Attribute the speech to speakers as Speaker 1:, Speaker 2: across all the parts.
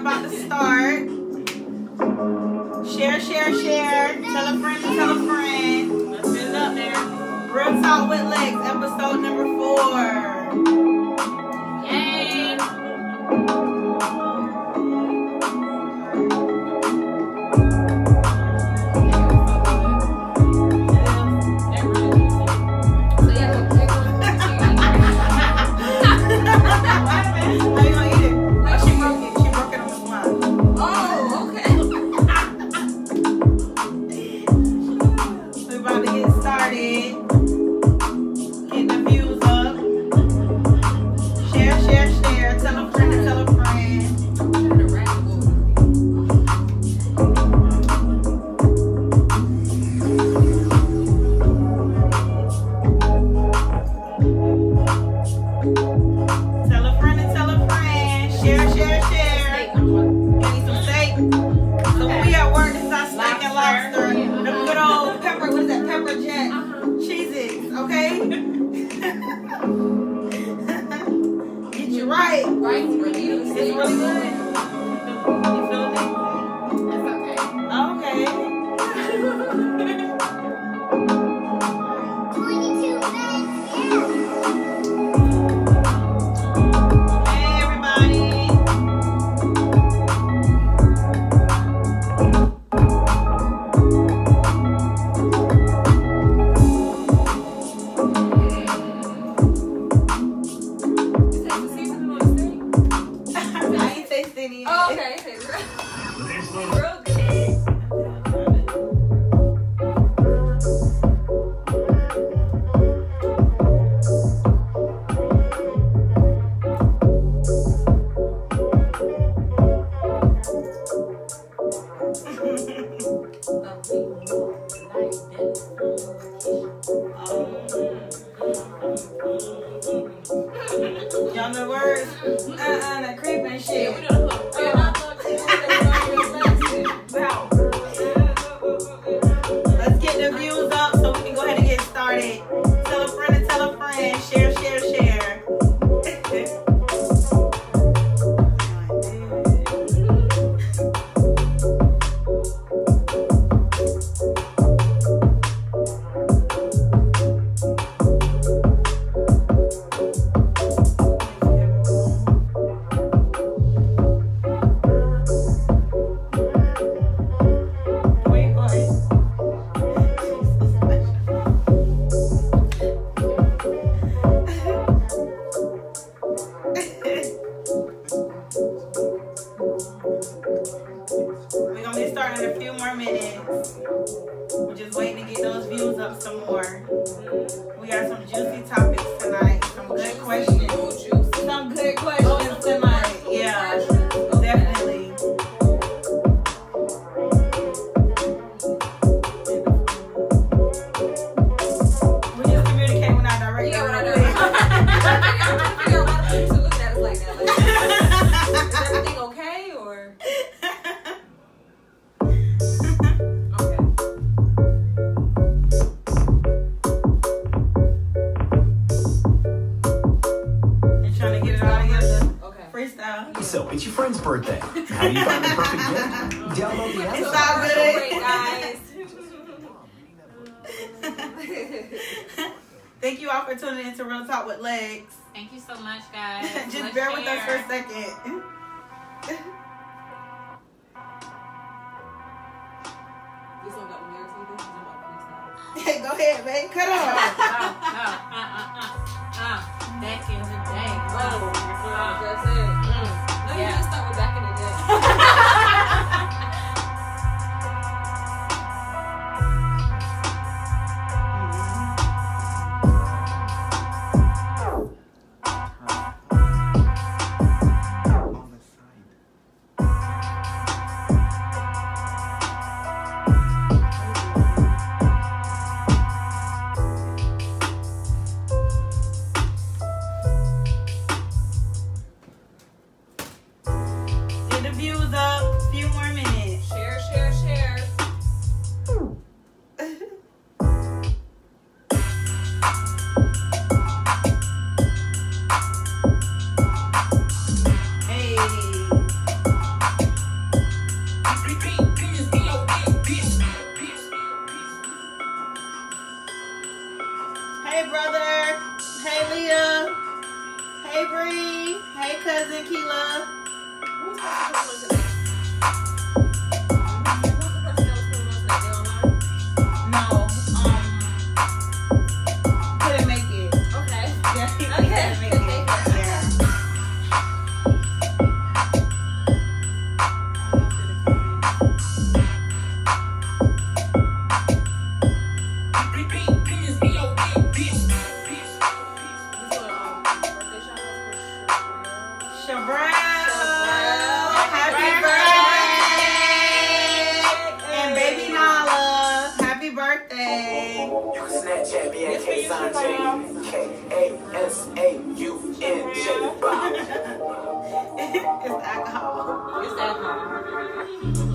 Speaker 1: about to start. Share, share, share. Tell a friend to tell a friend. Let's get it up there. Real Talk with Lex, episode number 4. Yay! Y'all know words? That creeping shit. Let's get the views up so we can go ahead and get started. Tell a friend and tell a friend. Share, share, share.
Speaker 2: So, it's your friend's birthday. How do you find the perfect gift? Download the app.
Speaker 1: It's all good. Thank you all for tuning in to Real Talk with Lex.
Speaker 3: Thank you so much, guys.
Speaker 1: Just bear with us for a second. Hey, go ahead, babe. Cut off.
Speaker 3: Back in the day.
Speaker 4: That's it. No, you just start with back in the day.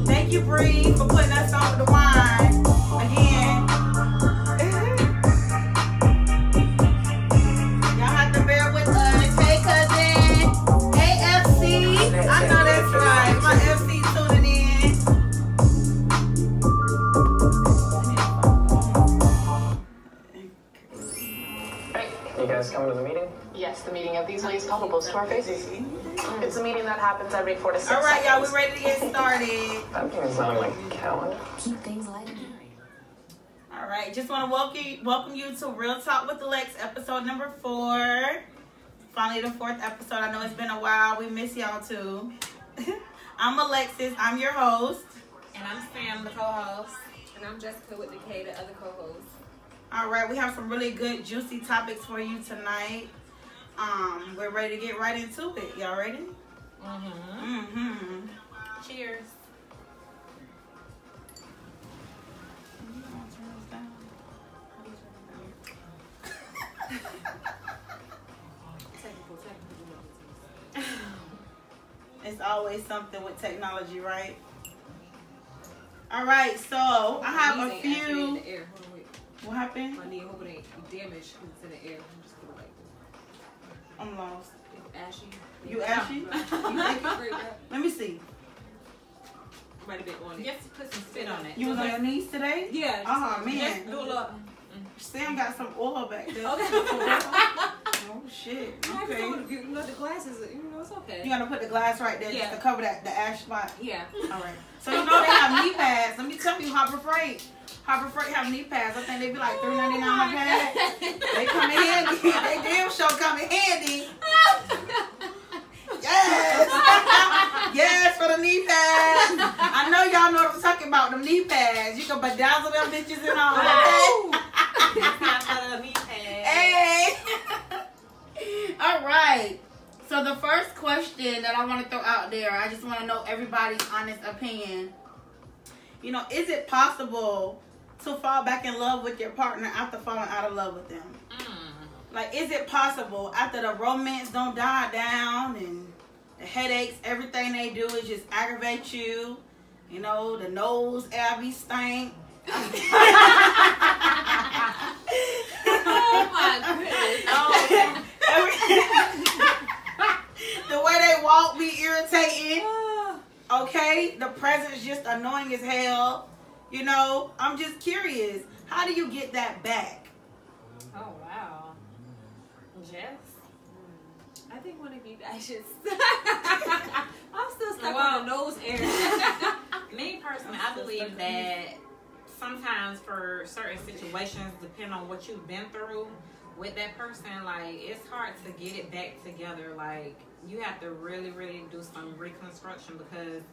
Speaker 1: Thank you, Bree, for putting us on with the wine again. Y'all have to bear with us. Hey, cousin. Hey, FC. I know that's right. My FC tuning in.
Speaker 5: You guys coming to the meeting?
Speaker 6: Yes, the meeting of these ladies culpables to our faces. It's a meeting that happens every 4 to 6
Speaker 1: All right, y'all,
Speaker 6: seconds.
Speaker 1: we ready to get started.
Speaker 5: That meeting's sounding like a calendar.
Speaker 7: Keep things light and airy.
Speaker 1: All right, just want to welcome you to Real Talk with Lex, episode number 4. Finally, the 4th episode. I know it's been a while. We miss y'all too. I'm Alexis. I'm your host.
Speaker 3: And I'm Sam, the co-host.
Speaker 4: And I'm Jessica with the K, the other co-host.
Speaker 1: All right, we have some really good, juicy topics for you tonight. We're ready to get right into it. Y'all ready? Mm-hmm.
Speaker 3: Cheers.
Speaker 1: It's always something with technology, right? All right, so I have a
Speaker 4: Actually in
Speaker 1: few.
Speaker 4: the air. Hold on, wait.
Speaker 1: What happened?
Speaker 4: My knee, hope it ain't damaged because it's in the air. I'm just gonna like
Speaker 1: I'm lost.
Speaker 4: it's ashy.
Speaker 1: You ashy?
Speaker 4: You think it's great, that
Speaker 1: Let me see.
Speaker 4: might have been on it.
Speaker 3: You have to put some spit on it.
Speaker 1: You was on your knees today?
Speaker 4: Yeah.
Speaker 1: Oh man.
Speaker 4: Just do a little.
Speaker 1: Sam got some oil back there.
Speaker 4: Okay.
Speaker 1: Oh shit.
Speaker 4: I
Speaker 1: Okay.
Speaker 4: can you know the glasses. You know it's okay.
Speaker 1: You gotta put the glass right there
Speaker 4: Yeah.
Speaker 1: just to cover the ash spot.
Speaker 4: Yeah.
Speaker 1: All right. So you know they have knee pads. Let me tell you, Harbor Freight have knee pads. I think they be like $3.99 a pad. They come in handy. They damn sure come in handy. Yes. Yes, for the knee pads. I know y'all know what I'm talking about. Them knee pads. You can bedazzle them bitches and all. Okay? Hey. All right. So the first question that I want to throw out there, I just want to know everybody's honest opinion. You know, is it possible to fall back in love with your partner after falling out of love with them? Like, is it possible after the romance don't die down and the headaches, everything they do is just aggravate you? You know, the nose, air be stank.
Speaker 3: Oh my
Speaker 1: The way they walk be irritating. Okay, the presence just annoying as hell. You know, I'm just curious. How do you get that back?
Speaker 3: Oh wow. Jess?
Speaker 4: I think one of you guys should. I'm still stuck
Speaker 3: Well,
Speaker 4: on the nose area.
Speaker 3: Me personally, I believe that sometimes for certain situations, depending on what you've been through with that person, like it's hard to get it back together. Like you have to really, really do some reconstruction because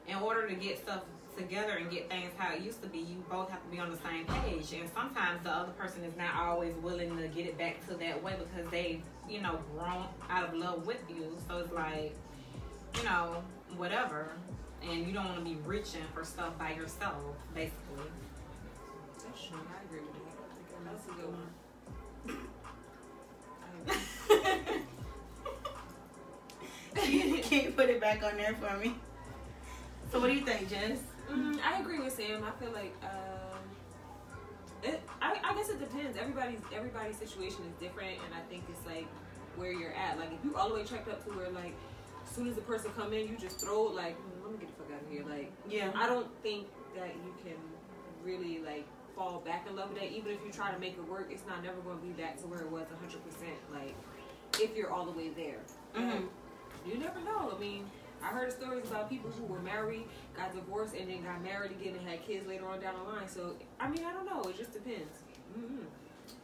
Speaker 3: in order to get stuff together and get things how it used to be, you both have to be on the same page. And sometimes the other person is not always willing to get it back to that way because they, you know, grown out of love with you. So it's like, you know, whatever. And you don't want to be reaching for stuff by yourself, basically.
Speaker 4: That's true. I agree with that. That's a good one.
Speaker 1: Can you put it back on there for me? So what do you think, Jess?
Speaker 4: I agree with Sam. I feel like I guess it depends. Everybody's situation is different, and I think it's like where you're at. Like if you all the way checked up to where like as soon as the person come in, you just throw it like let me get the fuck out of here. Like
Speaker 1: Yeah.
Speaker 4: I don't think that you can really like fall back in love with that. Even if you try to make it work, it's not never going to be back to where it was 100%. Like if you're all the way there. You never know. I mean, I heard stories about people who were married, got divorced, and then got married again and had kids later on down the line. So, I mean, I don't know. It just depends.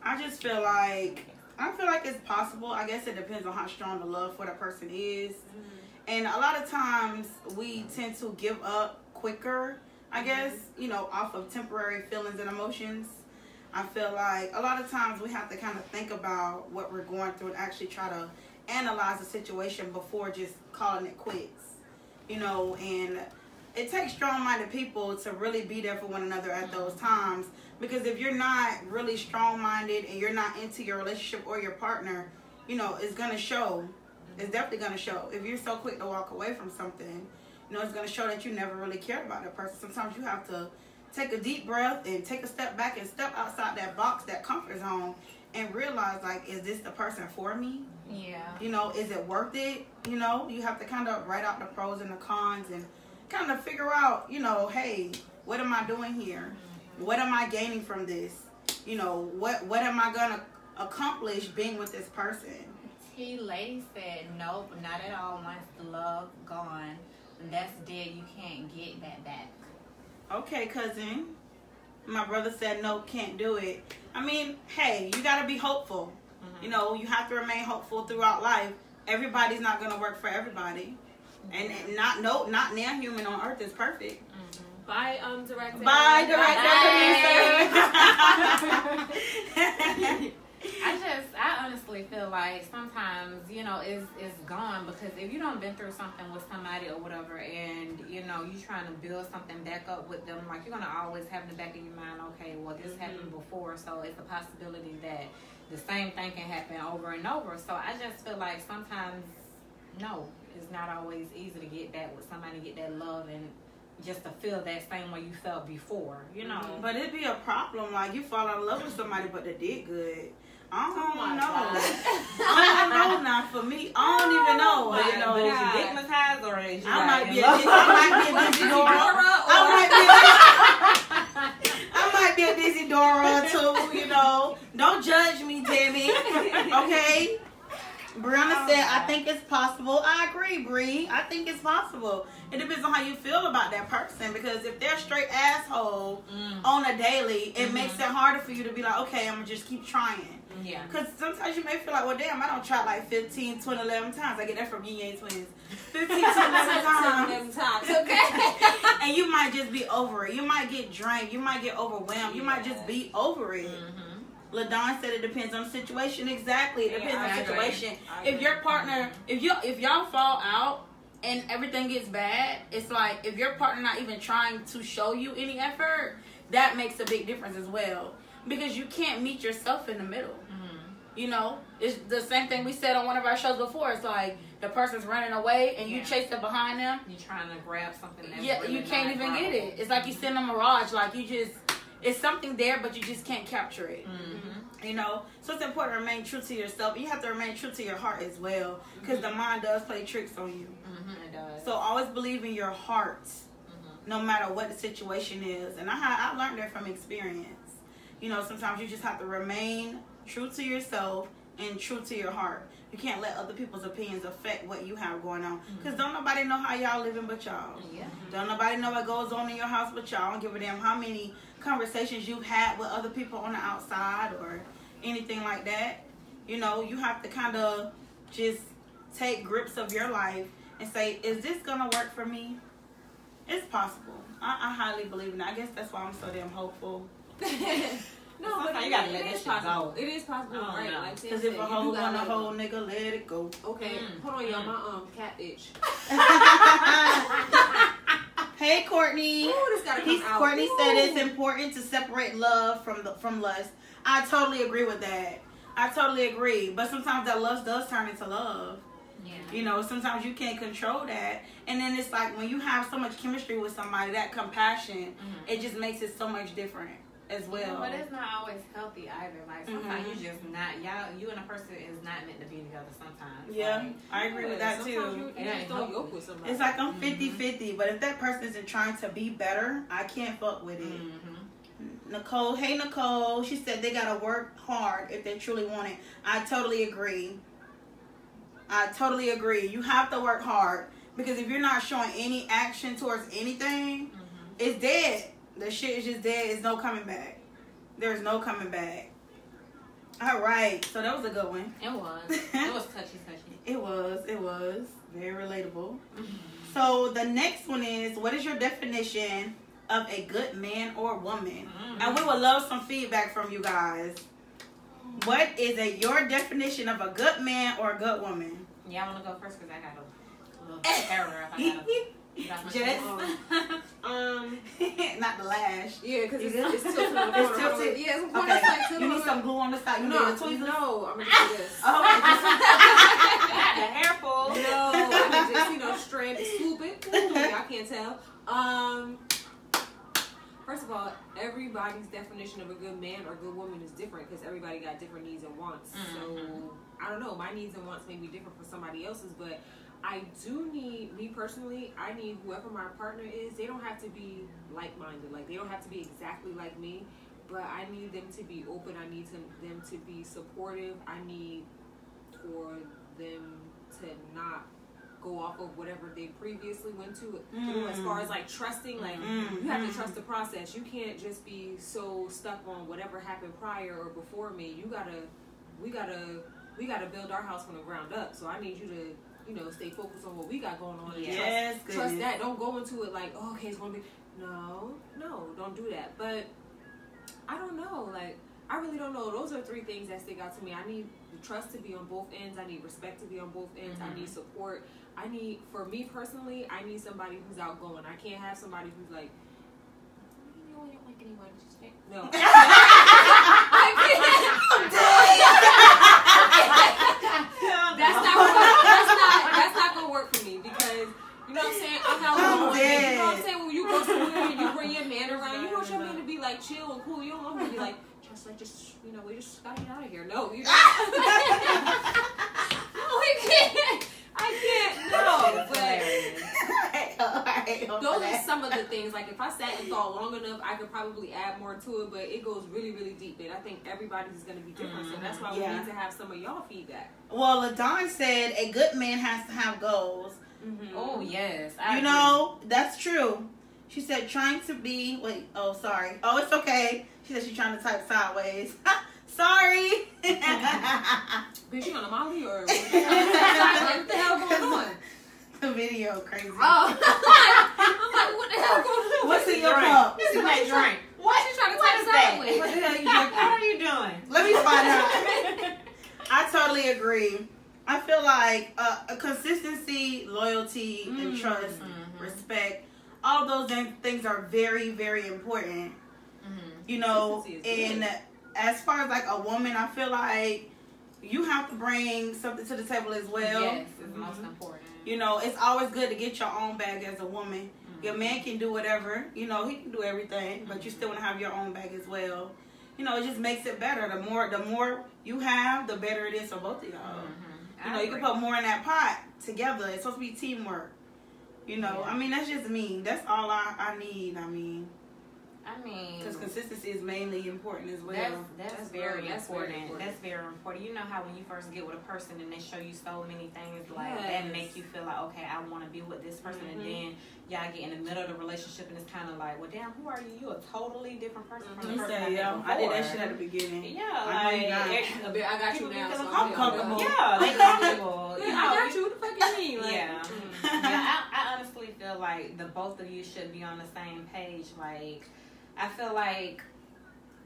Speaker 1: I just feel like it's possible. I guess it depends on how strong the love for the person is. And a lot of times we tend to give up quicker, I guess, you know, off of temporary feelings and emotions. I feel like a lot of times we have to kind of think about what we're going through and actually try to analyze the situation before just calling it quits, you know. And it takes strong-minded people to really be there for one another at those times, because if you're not really strong-minded and you're not into your relationship or your partner, you know, it's gonna show. It's definitely gonna show. If you're so quick to walk away from something, you know, it's going to show that you never really cared about that person. Sometimes you have to take a deep breath and take a step back and step outside that box, that comfort zone, and realize, like, is this the person for me?
Speaker 3: Yeah.
Speaker 1: You know, is it worth it? You know, you have to kind of write out the pros and the cons and kind of figure out, you know, hey, what am I doing here? What am I gaining from this? You know, what am I going to accomplish being with this person?
Speaker 3: T. Lady said, nope, not at all. Once the love gone, that's dead. You can't get that back.
Speaker 1: Okay, cousin. My brother said, no, can't do it. I mean, hey, you got to be hopeful. You know, you have to remain hopeful throughout life. Everybody's not going to work for everybody. And not now human on earth is perfect.
Speaker 4: Bye, director.
Speaker 1: Bye, director.
Speaker 3: I honestly feel like sometimes, you know, it's gone, because if you don't been through something with somebody or whatever, and, you know, you trying to build something back up with them, like, you're going to always have in the back of your mind, okay, well, this happened before, so it's a possibility that the same thing can happen over and over. So I just feel like sometimes, no, it's not always easy to get that with somebody, get that love, and just to feel that same way you felt before, you know.
Speaker 1: But it'd be a problem, like, you fall in love with somebody, but they did good. I don't know. I don't know now. For me, I don't even know. You know,
Speaker 3: but is you hypnotized, or is you
Speaker 1: I might be a Dizzy Dora. I might be a Dizzy Dora too. You know, don't judge me, Debbie. Okay. Brianna said, I think it's possible. I agree, Bree. I think it's possible. It depends on how you feel about that person, because if they're a straight asshole on a daily, it makes it harder for you to be like, okay, I'm going to just keep trying.
Speaker 3: Yeah.
Speaker 1: Because sometimes you may feel like, well, damn, I don't try like 15, 20, 11 times. I get that from Yin Yang Twins. 15 to 11 times.
Speaker 4: Okay.
Speaker 1: And you might just be over it. You might get drained. You might get overwhelmed. You might just be over it. LaDon said it depends on the situation. Exactly. It depends on the situation. If your partner, if y'all fall out and everything gets bad, it's like, if your partner not even trying to show you any effort, that makes a big difference as well. Because you can't meet yourself in the middle. You know, it's the same thing we said on one of our shows before. It's like the person's running away and you chase them behind them.
Speaker 3: You're trying to grab something that's
Speaker 1: really you can't even get it. It's like you send a mirage. Like you just, it's something there, but you just can't capture it. You know, so it's important to remain true to yourself. You have to remain true to your heart as well, because the mind does play tricks on you.
Speaker 3: It does. So
Speaker 1: always believe in your heart, no matter what the situation is. And I learned that from experience. You know, sometimes you just have to remain true to yourself and true to your heart. You can't let other people's opinions affect what you have going on. Because don't nobody know how y'all living but y'all. Don't nobody know what goes on in your house but y'all. Don't give a damn how many conversations you've had with other people on the outside or anything like that. You know, you have to kind of just take grips of your life and say, is this going to work for me? It's possible. I highly believe in it. I guess that's why I'm so damn hopeful.
Speaker 4: No, but
Speaker 3: you gotta let that shit go.
Speaker 4: It is possible, right? Like,
Speaker 1: because if a hoe want a hoe, nigga, let it go.
Speaker 4: Okay, hold on, y'all. My cat itch.
Speaker 1: Hey, Courtney.
Speaker 4: Ooh, this gotta come out.
Speaker 1: Courtney said it's important to separate love from lust. I totally agree with that. I totally agree. But sometimes that lust does turn into love. Yeah. You know, sometimes you can't control that. And then it's like when you have so much chemistry with somebody, that compassion, it just makes it so much different as well.
Speaker 3: Yeah, but it's not always healthy either. Like sometimes you just not, you and a person is not meant to be together sometimes.
Speaker 1: Yeah,
Speaker 3: like,
Speaker 1: I agree with that too.
Speaker 4: You just don't yoke with somebody.
Speaker 1: It's like I'm 50-50, but if that person isn't trying to be better, I can't fuck with it. Nicole, hey Nicole, she said they gotta work hard if they truly want it. I totally agree. You have to work hard, because if you're not showing any action towards anything, it's dead. The shit is just dead. It's no coming back. There's no coming back. All right, so that was a good one.
Speaker 3: It was. It was touchy.
Speaker 1: It was very relatable. So the next one is, what is your definition of a good man or woman? And we would love some feedback from you guys. What is your definition of a good man or a good woman?
Speaker 3: Yeah, I want to go first because I got a little paragraph.
Speaker 1: Jess? Not the lash.
Speaker 4: Yeah, because it's tilted on the corner.
Speaker 1: It's tilted?
Speaker 4: Yeah, it's
Speaker 1: okay.
Speaker 4: like
Speaker 1: You need some glue on the side. You need a tweezer?
Speaker 4: No, I'm going to do this.
Speaker 1: Oh, okay.
Speaker 3: The hair pull.
Speaker 4: No, I'm just, strand it, swoop it. Y'all can't tell. First of all, everybody's definition of a good man or good woman is different because everybody got different needs and wants. So I don't know. My needs and wants may be different from somebody else's, but I do need, me personally, I need whoever my partner is, they don't have to be like-minded. Like, they don't have to be exactly like me, but I need them to be open. I need them to be supportive. I need for them to not go off of whatever they previously went through as far as like trusting. Like, you have to trust the process. You can't just be so stuck on whatever happened prior or before me. We gotta build our house from the ground up. So I need you to, you know, stay focused on what we got going on. And trust that. Don't go into it like, oh, okay, it's gonna be. No, don't do that. But I don't know. Like, I really don't know. Those are 3 things that stick out to me. I need trust to be on both ends. I need respect to be on both ends. I need support. I need, for me personally, I need somebody who's outgoing. I can't have somebody who's like, you know, I don't like anyone. No. That's not gonna work for me because, you know what I'm saying? I'm outgoing. You know what I'm saying? When you go somewhere and you bring your man around, you want your man to be like chill and cool. You don't want him to be like, just, you know, we just gotta get out of here. No, you I can't. No, but those are some of the things. Like, if I sat and thought long enough, I could probably add more to it. But it goes really, really deep, and I think everybody's is going to be different. So that's why we need to have some of y'all feedback.
Speaker 1: Well, LaDawn said a good man has to have goals.
Speaker 3: Oh yes,
Speaker 1: I agree. Know, that's true. She said trying to be. Wait. Oh, sorry. Oh, it's okay. She said she's trying to type sideways. Sorry.
Speaker 4: Bitch, you on a Molly or what the hell going on?
Speaker 1: The video crazy.
Speaker 4: Oh, I'm like, what the hell going on?
Speaker 1: What's in your cup?
Speaker 3: What's in that drink?
Speaker 4: What? She's trying to type sideways.
Speaker 1: What the hell you drinking?
Speaker 3: What are you doing?
Speaker 1: Let me find out. I totally agree. I feel like a consistency, loyalty, and trust, respect, all those things are very, very important. You know, and as far as like a woman, I feel like you have to bring something to the table as well.
Speaker 3: Yes, it's most important.
Speaker 1: You know, it's always good to get your own bag as a woman. Your man can do whatever. You know, he can do everything, but you still want to have your own bag as well. You know, it just makes it better. The more you have, the better it is for both of y'all. You know, you can put more in that pot together. It's supposed to be teamwork. You know, I mean, that's just me. That's all I need. I mean, because consistency is mainly important as well.
Speaker 3: That's very important. That's very important. You know how when you first get with a person and they show you so many things like that make you feel like, okay, I want to be with this person, and then y'all get in the middle of the relationship and it's kind of like, well, damn, who are you? You a totally different person from the person I
Speaker 1: did that shit at the beginning.
Speaker 3: Yeah, like
Speaker 4: I got you now. So
Speaker 1: I'm comfortable.
Speaker 3: Yeah, they comfortable.
Speaker 4: You know, I got you. What the fuck you mean? Like,
Speaker 3: yeah. I honestly feel like the both of you should be on the same page. Like, I feel like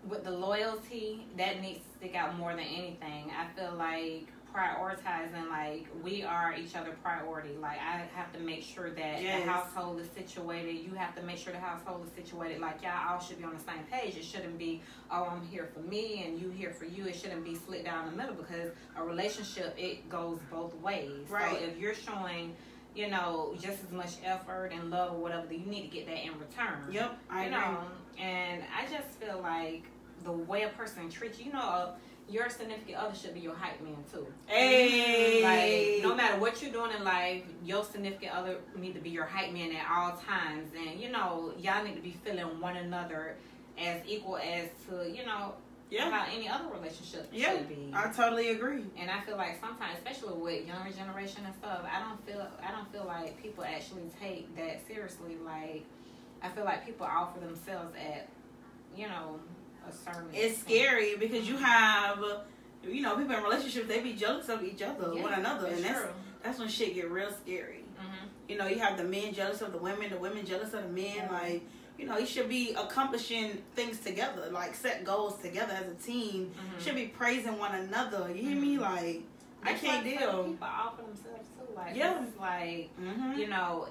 Speaker 3: with the loyalty, that needs to stick out more than anything. I feel like prioritizing, like, we are each other priority. Like, I have to make sure that the household is situated. You have to make sure the household is situated. Like, y'all all should be on the same page. It shouldn't be, oh, I'm here for me and you here for you. It shouldn't be split down the middle, because a relationship, it goes both ways.
Speaker 1: Right.
Speaker 3: So if you're showing, you know, just as much effort and love or whatever, you need to get that in return.
Speaker 1: Yep, I agree.
Speaker 3: And I just feel like the way a person treats you, your significant other should be your hype man too.
Speaker 1: Hey,
Speaker 3: like, no matter what you're doing in life, your significant other need to be your hype man at all times. And y'all need to be feeling one another as equal as to how any other relationship should be.
Speaker 1: I totally agree.
Speaker 3: And I feel like sometimes, especially with younger generation and stuff, I don't feel like people actually take that seriously. Like, I feel like people offer themselves at a certain
Speaker 1: it's scary because you have people in relationships, they be jealous of each other, one another, and that's when shit get real scary. You have the men jealous of the women jealous of the men. Like, you should be accomplishing things together, like set goals together as a team. Should be praising one another. You hear me? Like, I can't deal.
Speaker 3: People offer themselves too. Like, it's like,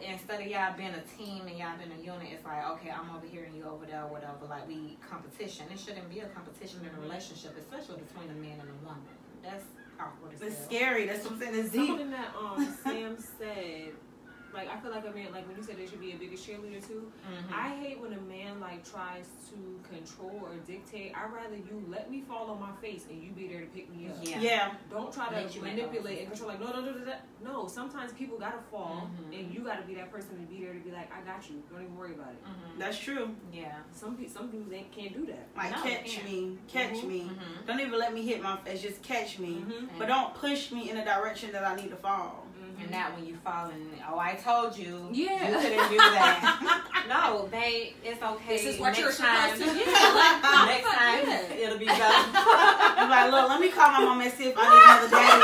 Speaker 3: instead of y'all being a team and y'all being a unit, it's like, okay, I'm over here and you over there or whatever. Like, we competition. It shouldn't be a competition in a relationship, especially between a man and a woman. That's awkward as hell.
Speaker 1: It's scary. That's what I'm saying. It's deep.
Speaker 4: Something that Sam said like I feel like a man, like when you said they should be a biggest cheerleader too. I hate when a man like tries to control or dictate. I'd rather you let me fall on my face and you be there to pick me up.
Speaker 1: Yeah.
Speaker 4: Don't try to manipulate and control. Like no. Sometimes people gotta fall, and you gotta be that person to be there to be like, I got you. Don't even worry about it.
Speaker 1: That's true.
Speaker 3: Yeah.
Speaker 4: Some dudes can't do that.
Speaker 1: Like catch me. Don't even let me hit my face. Just catch me, but
Speaker 3: And-
Speaker 1: don't push me in a direction that I need to fall.
Speaker 3: And not when you fall and I told you.
Speaker 4: Yeah.
Speaker 3: You couldn't do that. No, babe, it's okay.
Speaker 4: This is what
Speaker 3: Next
Speaker 4: you're
Speaker 3: time,
Speaker 4: supposed to do.
Speaker 3: Next time, it'll be better.
Speaker 1: I'm like, look, let me call my mom and see if I need another daddy.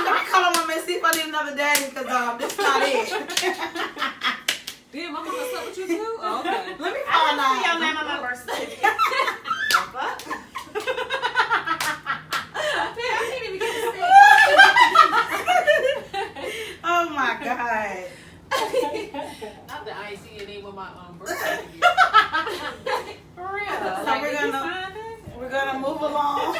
Speaker 1: Let me call my mom and see if I need another daddy because this is not it.
Speaker 4: Damn, my mama slept with you too? Oh, okay.
Speaker 1: Let me
Speaker 3: I
Speaker 1: find
Speaker 3: didn't see your
Speaker 1: out.
Speaker 3: name on my birth certificate. The fuck?
Speaker 4: I can't even get to say
Speaker 1: Oh my god.
Speaker 6: Not that I ain't see your name on my birthday.
Speaker 3: For real.
Speaker 1: So
Speaker 3: Like,
Speaker 1: we're
Speaker 3: did you
Speaker 1: gonna-
Speaker 3: sign this?
Speaker 1: We're gonna move along.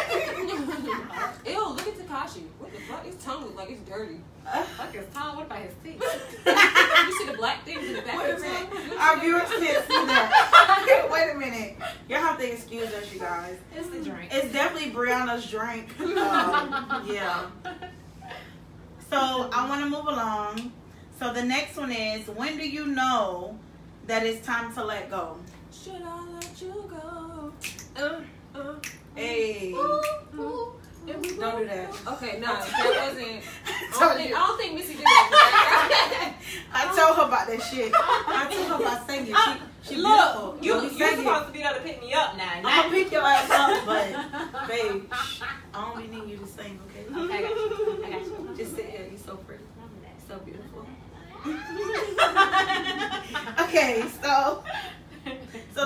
Speaker 4: Ew, look at Tekashi. What the fuck? His tongue looks like it's dirty.
Speaker 3: Fuck his tongue. What about his teeth?
Speaker 4: You see the black things in the back
Speaker 1: Wait a
Speaker 4: of his
Speaker 1: minute.
Speaker 4: tongue?
Speaker 1: Our viewers can't see that. Wait a minute. Y'all have to excuse us, you guys.
Speaker 3: It's the drink.
Speaker 1: It's definitely Brianna's drink. Yeah. So I want to move along. So the next one is, when do you know that it's time to let go?
Speaker 4: Should I let you go?
Speaker 1: Hey.
Speaker 4: Don't do
Speaker 1: Don't do that.
Speaker 4: Okay, no, that wasn't.
Speaker 1: Told
Speaker 4: I
Speaker 1: you.
Speaker 4: don't think Missy did that.
Speaker 1: I told her about that shit. I told her about singing. She
Speaker 3: Look,
Speaker 1: beautiful.
Speaker 3: you're
Speaker 1: singing.
Speaker 3: supposed to be there to pick me up now.
Speaker 1: I'm gonna pick your ass up, but babe, shh, I only need you to sing, okay?
Speaker 3: Okay, I got you. I got you.
Speaker 1: Just sit here. You're so pretty, so beautiful. Okay, so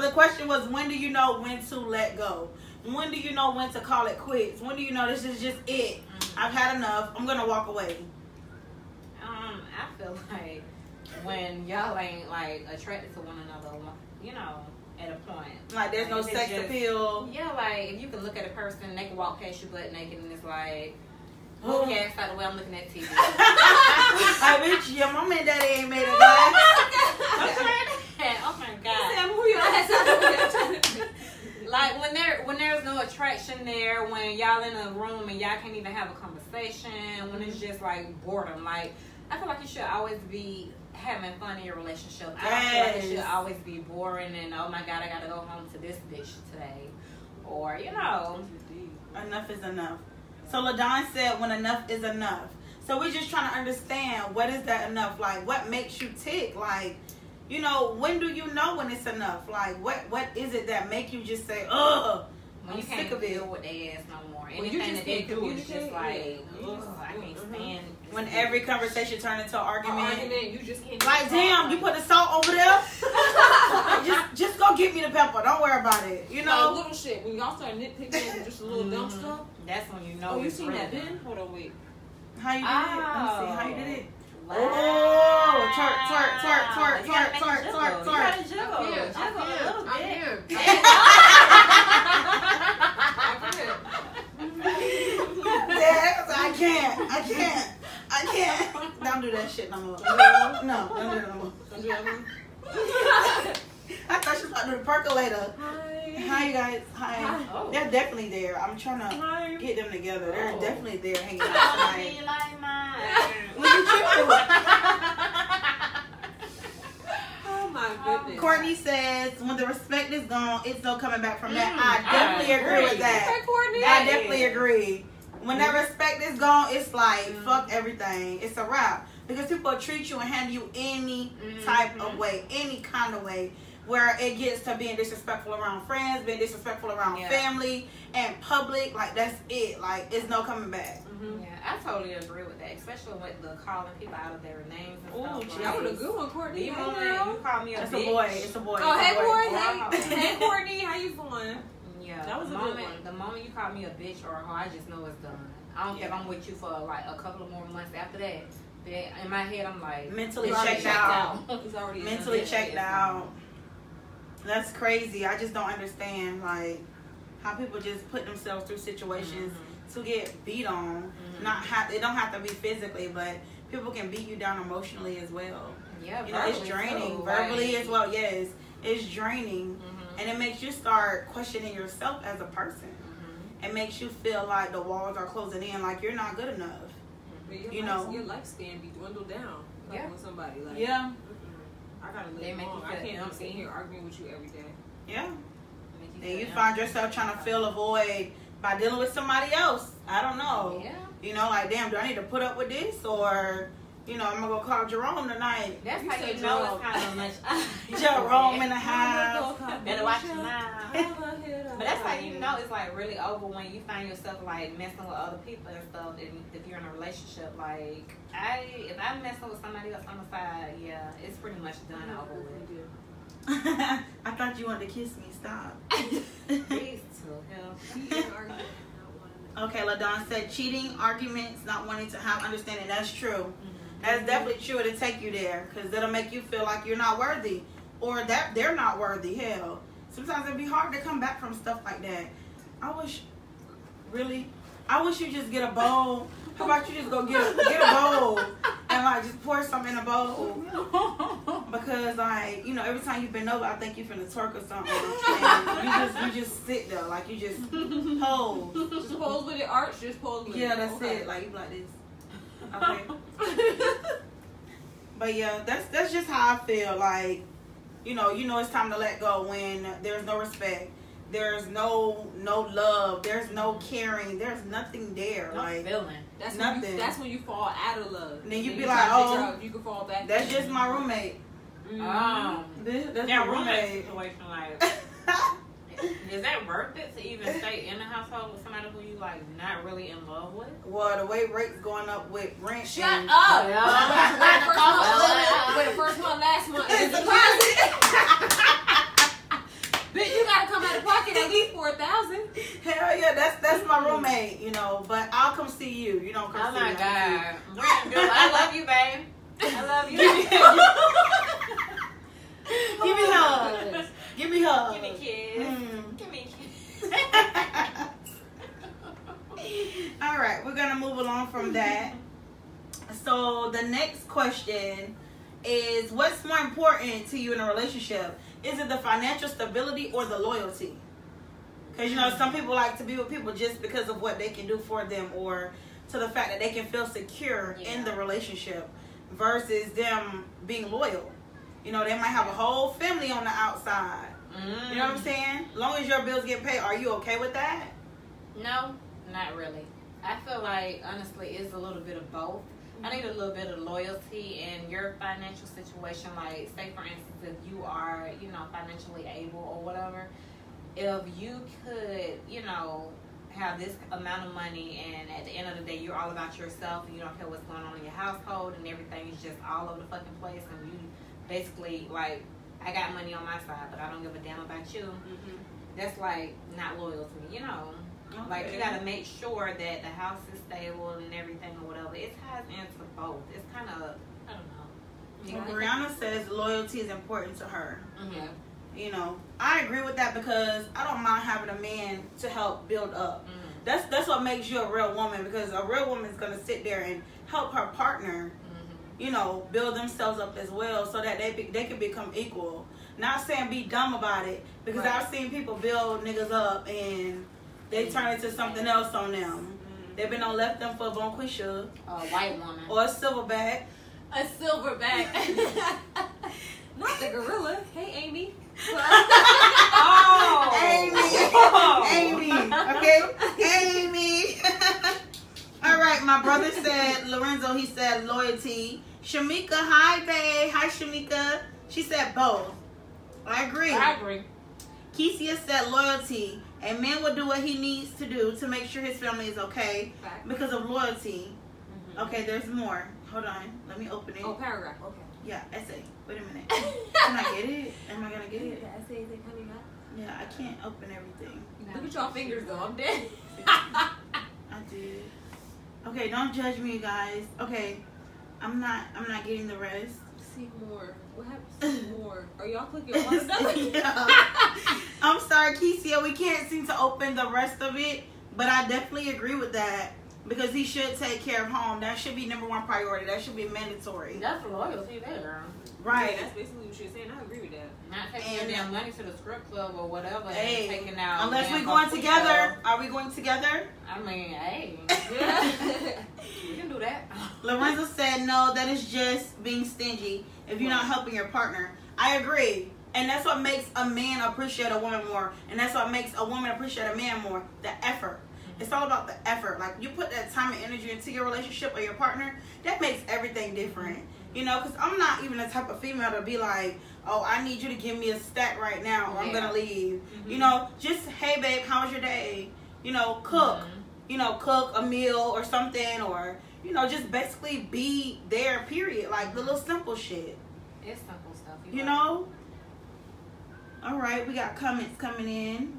Speaker 1: the question was, when do you know when to let go? When do you know when to call it quits? When do you know this is just it? I've had enough. I'm gonna walk away.
Speaker 3: I feel like when y'all ain't like attracted to one another, you know, at a point.
Speaker 1: Like there's no
Speaker 3: If it's
Speaker 1: sex
Speaker 3: just-
Speaker 1: appeal.
Speaker 3: Yeah, like if you can look at a person, they can walk past you butt naked, and it's like,
Speaker 1: Oh.
Speaker 3: move your ass out the way. I'm looking at TV.
Speaker 1: I bitch, your mom and daddy ain't made a guy.
Speaker 3: Oh my god.
Speaker 4: Move your ass out the way.
Speaker 3: Like when there's no attraction there, when y'all in a room and y'all can't even have a conversation, when it's just like boredom. Like I feel like you should always be having fun in your relationship. I don't feel like it should
Speaker 1: Yes.
Speaker 3: always be boring and oh my god, I gotta go home to this bitch today, or you know.
Speaker 1: Enough is enough. So LaDon said when enough is enough. So we're just trying to understand, what is that enough? Like what makes you tick? Like, you know, when do you know when it's enough? Like what is it that make you just say, ugh,
Speaker 3: When
Speaker 1: I'm
Speaker 3: you
Speaker 1: sick
Speaker 3: can't
Speaker 1: of it.
Speaker 3: deal with their ass no more.
Speaker 4: When you
Speaker 3: Anything
Speaker 4: just
Speaker 3: that they
Speaker 4: can't
Speaker 3: do is just
Speaker 4: communicate,
Speaker 3: like,
Speaker 4: yeah.
Speaker 3: ugh, I can't stand.
Speaker 1: When every conversation turns into an argument.
Speaker 4: You just can't.
Speaker 1: Like, damn, you put the salt over there? just go get me the pepper. Don't worry about it. You know?
Speaker 4: little shit. When y'all start nitpicking and just a little dumb stuff.
Speaker 3: That's when you know.
Speaker 4: Oh, you
Speaker 3: it's
Speaker 4: seen
Speaker 3: real.
Speaker 4: that Ben? Hold on, wait.
Speaker 1: How you did it? Let me see. How you did it?
Speaker 3: Wow.
Speaker 1: Oh, twerk, twerk, twerk, twerk,
Speaker 3: You gotta
Speaker 1: twerk,
Speaker 3: make it
Speaker 1: twerk,
Speaker 3: jiggle.
Speaker 1: twerk,
Speaker 3: You gotta jiggle. Jiggle a little bit.
Speaker 1: Yeah, I can't. Don't do that shit no more. No, don't do that no more. I thought she was about to do the percolator. Hi, you guys. Hi.
Speaker 3: Oh.
Speaker 1: They're definitely there. I'm trying to get them together. They're
Speaker 3: Oh.
Speaker 1: definitely there hanging out
Speaker 3: Oh,
Speaker 1: tonight.
Speaker 3: you like mine?
Speaker 1: What you tripping?
Speaker 4: Oh my goodness.
Speaker 1: Courtney says, when the respect is gone, it's no coming back from that.
Speaker 3: Mm,
Speaker 1: I definitely
Speaker 3: I
Speaker 1: agree with
Speaker 3: agree.
Speaker 1: that.
Speaker 4: Okay, Courtney.
Speaker 1: I definitely agree. When that respect is gone, it's like, fuck everything. It's a wrap. Because people treat you and handle you any type of way, any kind of way, where it gets to being disrespectful around friends, being disrespectful around
Speaker 3: Yeah.
Speaker 1: family, and public. Like, that's it. Like, it's no coming back.
Speaker 3: Yeah, I totally agree with that, especially with the calling people out of their names and
Speaker 1: Ooh,
Speaker 3: stuff.
Speaker 4: That was a good one, Courtney.
Speaker 3: You
Speaker 4: Hey,
Speaker 3: want
Speaker 4: girl.
Speaker 3: you call me a
Speaker 1: It's
Speaker 3: bitch.
Speaker 1: a boy. It's a boy.
Speaker 4: Oh,
Speaker 1: It's a
Speaker 4: hey,
Speaker 1: boy.
Speaker 4: Courtney.
Speaker 3: Wow.
Speaker 4: Hey, Courtney. How you doing?
Speaker 3: Yeah,
Speaker 4: That was
Speaker 3: the
Speaker 4: a good
Speaker 3: moment,
Speaker 4: one.
Speaker 3: the moment you call me a bitch or a hoe, I just know it's done. I don't care if I'm with you for like a couple of more months after that. But in my head, I'm like
Speaker 1: Mentally
Speaker 3: it's already
Speaker 1: checked out.
Speaker 4: He's already
Speaker 1: Mentally
Speaker 3: Yeah,
Speaker 1: checked
Speaker 3: yeah.
Speaker 1: out. That's crazy. I just don't understand, like, how people just put themselves through situations to get beat on. It don't have to be physically, but people can beat you down emotionally as well.
Speaker 3: Yeah,
Speaker 1: You know, it's draining.
Speaker 3: too,
Speaker 1: Verbally
Speaker 3: like,
Speaker 1: as well, yes. It's draining.
Speaker 3: Mm-hmm.
Speaker 1: And it makes you start questioning yourself as a person.
Speaker 3: Mm-hmm.
Speaker 1: It makes you feel like the walls are closing in, like you're not good enough.
Speaker 4: But
Speaker 1: You know.
Speaker 4: your lifespan be dwindled down. Like with somebody. Like,
Speaker 1: Yeah.
Speaker 4: I gotta
Speaker 3: They
Speaker 4: live
Speaker 3: make you
Speaker 4: long.
Speaker 3: feel
Speaker 4: I can't be
Speaker 3: empty.
Speaker 4: sitting here arguing with you every day.
Speaker 1: Yeah.
Speaker 3: Make
Speaker 1: And you
Speaker 3: feel
Speaker 1: find yourself trying to fill a void by dealing with somebody else. I don't know.
Speaker 3: Yeah.
Speaker 1: You know, like, damn, do I need to put up with this? Or, you know, I'm going to go call Jerome tonight.
Speaker 3: That's
Speaker 4: You
Speaker 3: how
Speaker 4: said
Speaker 3: you know
Speaker 4: Jerome.
Speaker 3: it's kind of much.
Speaker 1: Jerome in the house.
Speaker 3: Better watch your mouth. But that's how you know it's like really over when you find yourself like messing with other people and stuff. And if you're in a relationship, like if I'm messing with somebody else on the side, yeah, it's pretty much done over with.
Speaker 1: I thought you wanted to kiss me. Stop.
Speaker 3: Please to hell.
Speaker 1: Okay, LaDon said cheating, arguments, not wanting to have understanding. That's true.
Speaker 3: Mm-hmm.
Speaker 1: That's definitely true. It'll take you there because it'll make you feel like you're not worthy or that they're not worthy. Hell, sometimes it'd be hard to come back from stuff like that. I wish you just get a bowl. How about you just go get a bowl and like just pour something in a bowl? Because like, you know, every time you bend over, I think you finna twerk or something. And you just sit there like you just pose.
Speaker 4: Just pose with it, arch. Just pose with it.
Speaker 1: Yeah, that's
Speaker 4: Okay.
Speaker 1: it. Like you like this. Okay. But yeah, that's just how I feel. Like, you know it's time to let go when there's no respect. There's no love. There's no caring. There's nothing there.
Speaker 3: No
Speaker 1: like
Speaker 3: feeling.
Speaker 4: That's
Speaker 1: nothing.
Speaker 4: That's when you fall out of love.
Speaker 1: And then you be
Speaker 4: try
Speaker 1: like,
Speaker 4: to figure
Speaker 1: oh,
Speaker 4: out if you can fall back.
Speaker 1: that's just my roommate. That's
Speaker 3: Yeah,
Speaker 1: my
Speaker 3: roommate
Speaker 1: roommate.
Speaker 3: situation, like, is that worth it to even stay in a household with somebody who you like not really in love with?
Speaker 1: Well, the way rates going up with rent.
Speaker 4: Shut
Speaker 1: and-
Speaker 4: up!
Speaker 3: Yeah.
Speaker 4: Wait, the first month, last month, is deposit. Bitch, you gotta come out of pocket at least $4,000.
Speaker 1: Hell yeah, that's my roommate, you know. But I'll come see you. You don't come
Speaker 3: Oh
Speaker 1: see
Speaker 3: my
Speaker 1: me.
Speaker 3: god. I love you, babe. I love you.
Speaker 1: Give me hugs. Give me hugs.
Speaker 3: Give me kiss.
Speaker 1: Mm.
Speaker 3: Give me kiss.
Speaker 1: All right, we're gonna move along from that. So the next question is, what's more important to you in a relationship? Is it the financial stability or the loyalty? Because, you know, some people like to be with people just because of what they can do for them or to the fact that they can feel secure in the relationship versus them being loyal. You know, they might have a whole family on the outside. You know what I'm saying? As long as your bills get paid, are you okay with that?
Speaker 3: No, not really. I feel like, honestly, it's a little bit of both. I need a little bit of loyalty in your financial situation. Like, say, for instance, if you are, you know, financially able or whatever, if you could, you know, have this amount of money and at the end of the day, you're all about yourself and you don't care what's going on in your household and everything is just all over the fucking place and you basically, like, I got money on my side, but I don't give a damn about you. That's, like, not loyal to me, you know.
Speaker 1: Okay.
Speaker 3: Like, you gotta make sure that the house is stable and everything or whatever. It ties into both. It's kind of, I don't know.
Speaker 1: Well, Brianna says loyalty is important to her.
Speaker 3: Mm-hmm.
Speaker 1: You know, I agree with that because I don't mind having a man to help build up.
Speaker 3: Mm-hmm.
Speaker 1: That's what makes you a real woman, because a real woman is going to sit there and help her partner, you know, build themselves up as well so that they can become equal. Not saying be dumb about it, because I've seen people build niggas up and they turn into something else on them. They've been on left them for a Bonquisha
Speaker 3: A white woman.
Speaker 1: or a silverback.
Speaker 4: A silverback. Not the gorilla. Hey, Amy.
Speaker 3: Oh!
Speaker 1: Amy. Okay? Amy. All right, my brother said, Lorenzo, he said loyalty. Shamika, hi, babe. Hi, Shamika. She said both. I agree.
Speaker 3: I agree.
Speaker 1: Kesia said loyalty. A man will do what he needs to do to make sure his family is okay because of loyalty. Okay, there's more. Hold on. Let me open it.
Speaker 4: Oh, paragraph. Okay.
Speaker 1: Yeah, essay. Wait a minute. Can I get it? Am I going to get it?
Speaker 4: The essay is coming up.
Speaker 1: Yeah, I can't open everything.
Speaker 4: Look at y'all fingers, though. I'm dead.
Speaker 1: I did. Okay, don't judge me, guys. Okay, I'm not getting the rest.
Speaker 4: See more. What happens? See more. Are y'all clicking on another?
Speaker 1: Yeah. I'm sorry, Kesia. We can't seem to open the rest of it, but I definitely agree with that. because he should take care of home. That should be number one priority. That should be mandatory.
Speaker 3: That's loyalty there.
Speaker 1: Right.
Speaker 4: Yeah, that's basically what you're saying. I agree with that.
Speaker 3: Not taking your damn money to the strip club or whatever
Speaker 1: Hey,
Speaker 3: and taking out.
Speaker 1: unless
Speaker 3: damn
Speaker 1: we're going
Speaker 3: Capricio.
Speaker 1: together. Are we going together?
Speaker 3: I mean, hey.
Speaker 4: Yeah.
Speaker 3: We can do that.
Speaker 1: Lorenzo said, no, that is just being stingy if you're not helping your partner. I agree. And that's what makes a man appreciate a woman more. And that's what makes a woman appreciate a man more. The effort. It's all about the effort. Like, you put that time and energy into your relationship or your partner, that makes everything different. You know, because I'm not even the type of female to be like, oh, I need you to give me a stack right now or I'm going to leave. You know, just, hey, babe, how was your day? You know, cook. You know, cook a meal or something, or, you know, just basically be there, period. Like, the little simple shit.
Speaker 3: It's simple stuff.
Speaker 1: You know? All right, we got comments coming in.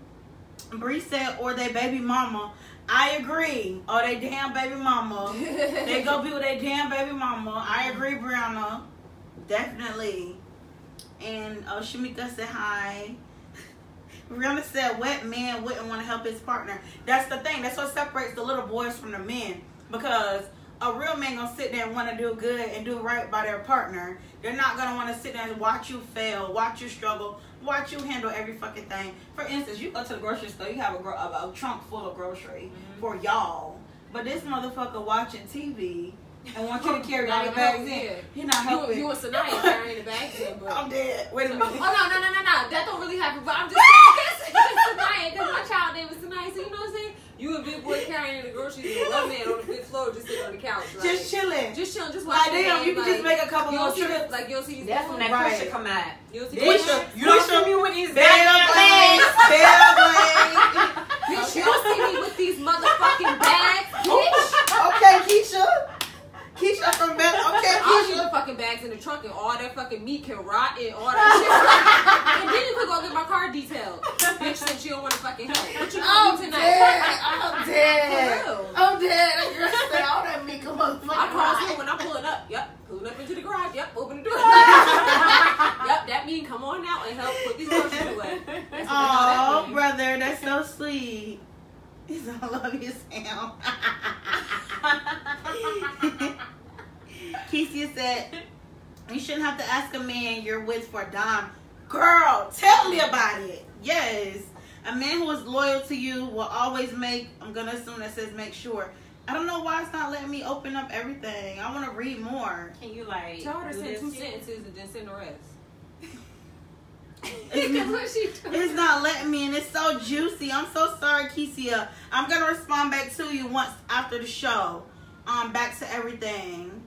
Speaker 1: Bree said, or they baby mama. I agree. Or they damn baby mama. They go be with their damn baby mama. I agree, Brianna. Definitely. And Shamika said hi. Rihanna said, wet man wouldn't want to help his partner. That's the thing. That's what separates the little boys from the men. Because a real man gonna sit there and want to do good and do right by their partner. They're not gonna want to sit there and watch you fail, watch you struggle, watch you handle every fucking thing. For instance, you go to the grocery store, you have a trunk full of grocery for y'all. But this motherfucker watching TV and want you to carry all the bags in. You're not helping.
Speaker 4: You and Sanaya carrying the bags in, but
Speaker 1: I'm dead. Wait a minute.
Speaker 4: Oh, no. That don't really happen. But I'm just saying, Sanaya, because my child name is Sanaya. So, you know what I'm saying? You a big boy carrying the groceries and one man on the fifth floor just sitting on the couch. Like,
Speaker 1: Just chilling.
Speaker 4: Just
Speaker 1: Like,
Speaker 4: watching the
Speaker 1: damn,
Speaker 4: game.
Speaker 1: you can just make a couple
Speaker 4: you
Speaker 1: more
Speaker 4: don't see
Speaker 1: trips.
Speaker 4: Like, you don't see these
Speaker 3: That's when that
Speaker 1: Right.
Speaker 3: Pusha come out.
Speaker 4: You don't see
Speaker 1: Pusha,
Speaker 3: You don't see me with these
Speaker 1: Bell Blades, Bell Blades.
Speaker 4: Bitch, you don't see me with these motherfucking bags, bitch.
Speaker 1: Okay, Keisha from Bell. Okay,
Speaker 4: I'll leave
Speaker 1: Keisha.
Speaker 4: the fucking bags in the trunk and all that fucking meat can rot and all that shit. And then you could go get my car detailed. Bitch, since you don't want to fucking help. What you
Speaker 1: I'm
Speaker 4: gonna do tonight?
Speaker 1: dead. I'm dead.
Speaker 4: For real.
Speaker 1: I'm dead. That girl said all that meat come up.
Speaker 4: I cross it when I'm pulling up. Yep, pulling up into the garage. Yep, open the door. Yep, that mean come on out and help put these groceries away. That's what
Speaker 1: Oh,
Speaker 4: that
Speaker 1: brother, that's so sweet. He's I love you, Sam. Keisha said, you shouldn't have to ask a man you're with for a dime. Girl, tell me about it. Yes. A man who is loyal to you will always make, I'm going to assume that says make sure. I don't know why it's not letting me open up everything. I want to read more.
Speaker 3: Can you like
Speaker 4: Tell her to
Speaker 3: do
Speaker 4: send
Speaker 3: this
Speaker 4: 2
Speaker 3: shit?
Speaker 4: sentences and then send the rest.
Speaker 1: It's not letting me, and it's so juicy. I'm so sorry, Keisha. I'm gonna respond back to you once after the show. Back to everything.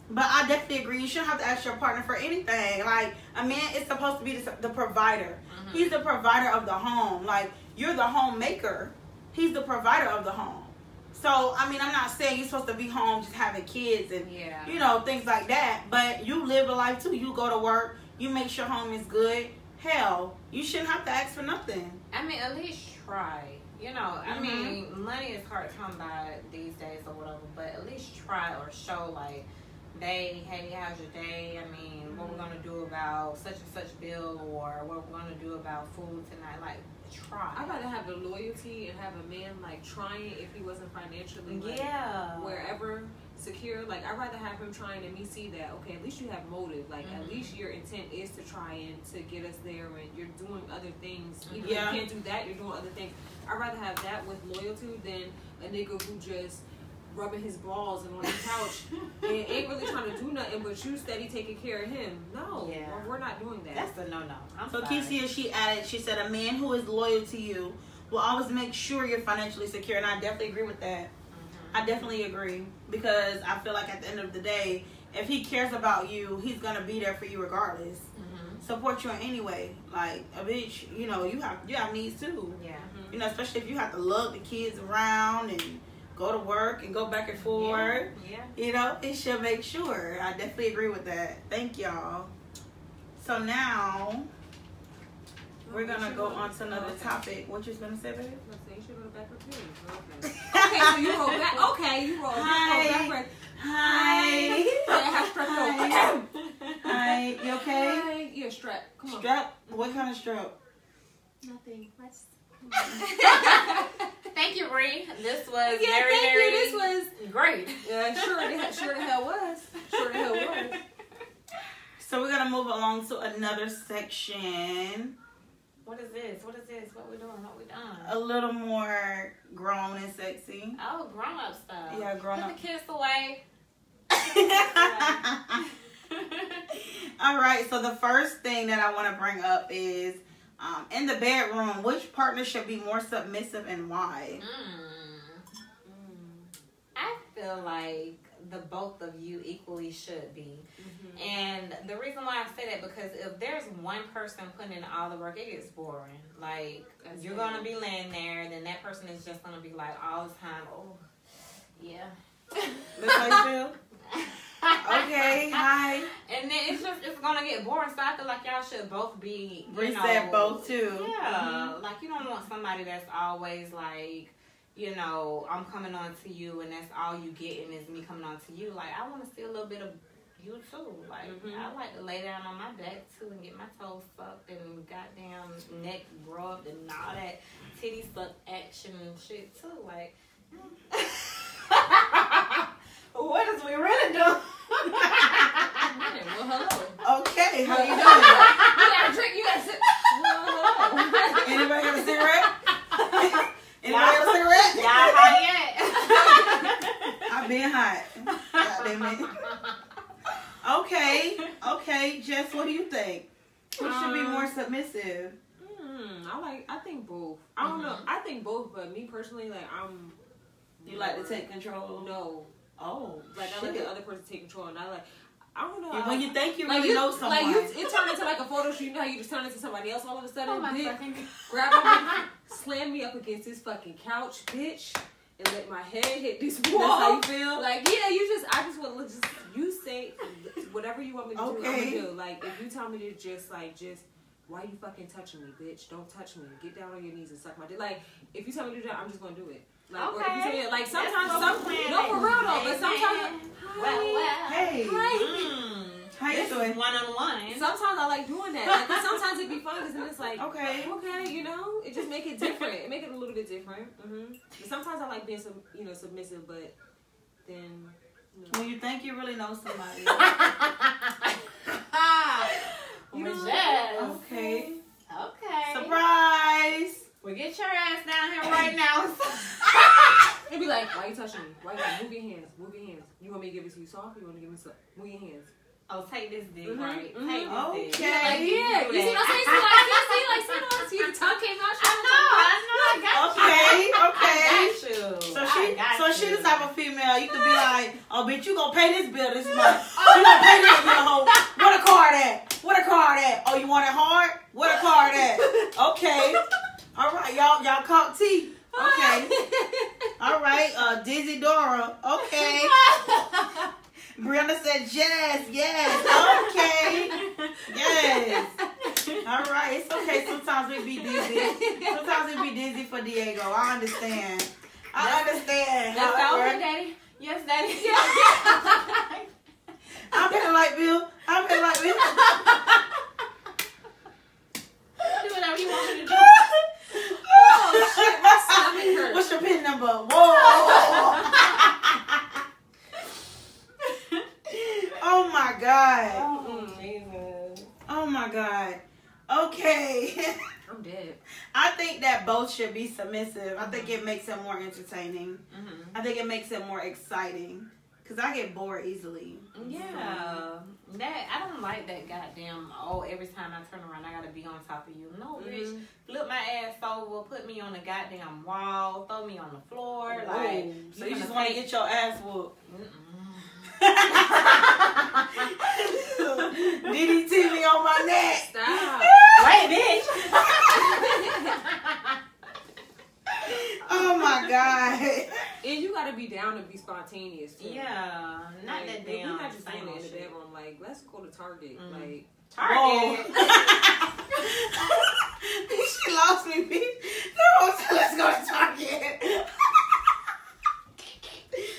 Speaker 1: But I definitely agree. You shouldn't have to ask your partner for anything. Like, a man is supposed to be the provider. He's the provider of the home. Like, you're the homemaker. He's the provider of the home. So, I mean, I'm not saying you're supposed to be home just having kids and, you know, things like that. But you live a life, too. You go to work. You make sure home is good. Hell, you shouldn't have to ask for nothing.
Speaker 3: I mean, at least try. You know, I mean, money is hard to come by these days or whatever, but at least try or show, like, hey, how's your day? I mean, what we're going to do about such and such bill, or what we're going to do about food tonight. Like, try.
Speaker 4: I'd rather have the loyalty and have a man like trying if he wasn't financially like, wherever secure. Like, I'd rather have him trying and me see that, okay, at least you have motive. Like, at least your intent is to try and to get us there, and you're doing other things. Even if you can't do that, you're doing other things. I'd rather have that with loyalty than a nigga who just rubbing his balls and on the couch and ain't really trying to do nothing, but you steady taking care of him. No, we're not doing that.
Speaker 3: That's a no-no.
Speaker 1: So Keisha, she added, she said, a man who is loyal to you will always make sure you're financially secure. And I definitely agree with that. I definitely agree. Because I feel like at the end of the day, if he cares about you, he's going to be there for you regardless. Support you in any way. Like, a bitch, you know, you have needs too.
Speaker 3: Yeah.
Speaker 1: You know, especially if you have to lug the kids around and go to work and go back and forth. You know, it should make sure. I definitely agree with that. Thank y'all. So now we're gonna go on to another topic. What you was gonna say, babe?
Speaker 4: You should go back with me. Okay, so you roll back. Okay, you roll back.
Speaker 1: Hi.
Speaker 4: Hi.
Speaker 1: Hi. You okay?
Speaker 4: Hi. Yeah, strap. Come on.
Speaker 1: Strap? What kind of strap?
Speaker 4: Nothing. Let's.
Speaker 3: Thank you, Bree. This was
Speaker 4: Yeah,
Speaker 3: very,
Speaker 4: thank
Speaker 3: very
Speaker 4: you. This was
Speaker 3: great.
Speaker 4: sure the hell was. Sure the hell was.
Speaker 1: So we're gonna move along to another section.
Speaker 3: What is this? What is this? What we doing? What we done?
Speaker 1: A little more grown and sexy.
Speaker 3: Oh, grown up stuff.
Speaker 1: Yeah, grown
Speaker 3: Put
Speaker 1: up.
Speaker 3: the kids away.
Speaker 1: All right, so the first thing that I want to bring up is in the bedroom, which partner should be more submissive and why?
Speaker 3: I feel like the both of you equally should be. And the reason why I say that, because if there's one person putting in all the work, it gets boring. Like, you're going to be laying there, then that person is just going to be like all the time, oh, yeah.
Speaker 1: That's how you feel? Okay, hi.
Speaker 3: And then it's going to get boring, so I feel like y'all should both be,
Speaker 1: Reset both too.
Speaker 3: Yeah, like you don't want somebody that's always like, you know, I'm coming on to you and that's all you getting is me coming on to you. Like, I want to see a little bit of you too. Like, I like to lay down on my back too and get my toes sucked and goddamn neck rubbed and all that titty suck action and shit too. Like, what is we really doing?
Speaker 4: Well, hello.
Speaker 1: Okay, how you doing?
Speaker 4: You gotta drink. You gotta sit. Well, hello.
Speaker 1: Anybody got a cigarette? Anybody got a cigarette?
Speaker 3: Y'all hot yet?
Speaker 1: I've been hot. Goddamn it. Okay, Jess, what do you think? Who should be more submissive?
Speaker 4: I think both. I don't know. I think both, but me personally, like
Speaker 1: You like to take control?
Speaker 4: No.
Speaker 1: Oh,
Speaker 4: Like I let the other person take control, and I don't know.
Speaker 1: When you think you
Speaker 4: like
Speaker 1: really know someone.
Speaker 4: Like it turned into like a photo shoot. You know how you just turn into somebody else all of a sudden?
Speaker 3: Oh my
Speaker 4: bitch,
Speaker 3: fucking
Speaker 4: grab my slam me up against this fucking couch, bitch, and let my head hit this wall.
Speaker 1: That's how you feel?
Speaker 4: Like, yeah, I just want to just, you say whatever you want me to do, I'm gonna do. Like, if you tell me to just, why you fucking touching me, bitch? Don't touch me. Get down on your knees and suck my dick. Like, if you tell me to do that, I'm just gonna do it. Like, or if you tell me, like, sometimes, no, for real though, but sometimes,
Speaker 1: Hey. How you doing?
Speaker 3: One-on-one.
Speaker 4: Sometimes I like doing that. Like, 'cause sometimes it'd be fun, because then it's like,
Speaker 1: Okay,
Speaker 4: you know, it just make it different. It make it a little bit different. But sometimes I like being submissive, but then.
Speaker 1: When you think you really know somebody.
Speaker 4: You know,
Speaker 1: Okay.
Speaker 3: Okay.
Speaker 1: Surprise!
Speaker 3: Well, get your ass down here right now.
Speaker 4: It'd be like, why you touching me? Why you move your hands? Move your hands. You want me to give it to you soft? Or you want to give me soft? Move your hands.
Speaker 3: Oh, take this dick, right? Take this dick.
Speaker 1: Okay.
Speaker 4: Like, yeah. You see what I'm saying? See, your tongue came out.
Speaker 3: I got you.
Speaker 1: So she the type of female you could be like, oh bitch, you gonna pay this bill this month. You gonna pay this bill, hoe. Where the card at? Oh, you want it hard? Where the card at? Okay. All right, y'all caught tea. Okay. All right, Dizzy Dora. Okay. Brianna said yes. Okay. Yes. All right, it's okay. Sometimes we be dizzy for Diego. I understand.
Speaker 3: Let's go, Daddy. Yes, Daddy.
Speaker 1: I'm feeling like Bill.
Speaker 3: Do whatever you want me to do.
Speaker 4: Oh, shit, my stomach hurts.
Speaker 1: What's your PIN number? Whoa. Oh my God. Oh my God. Okay.
Speaker 4: I'm dead.
Speaker 1: I think that both should be submissive. I think it makes it more entertaining. I think it makes it more exciting. Because I get bored easily.
Speaker 3: Yeah. I don't like that goddamn, every time I turn around, I got to be on top of you. No, bitch. Flip my ass over, put me on the goddamn wall, throw me on the floor. Like,
Speaker 1: so you just want to get your ass whooped. DDT me on my neck.
Speaker 4: Stop.
Speaker 3: Wait, bitch.
Speaker 1: Oh my God.
Speaker 4: And you gotta be down to be spontaneous too.
Speaker 3: Yeah, not that damn.
Speaker 4: We're not just doing
Speaker 3: same
Speaker 4: it in
Speaker 3: old
Speaker 4: the
Speaker 3: shit.
Speaker 4: bedroom. Like, let's go to Target. Like,
Speaker 3: Target.
Speaker 1: She lost me, bitch. No, let's go to Target.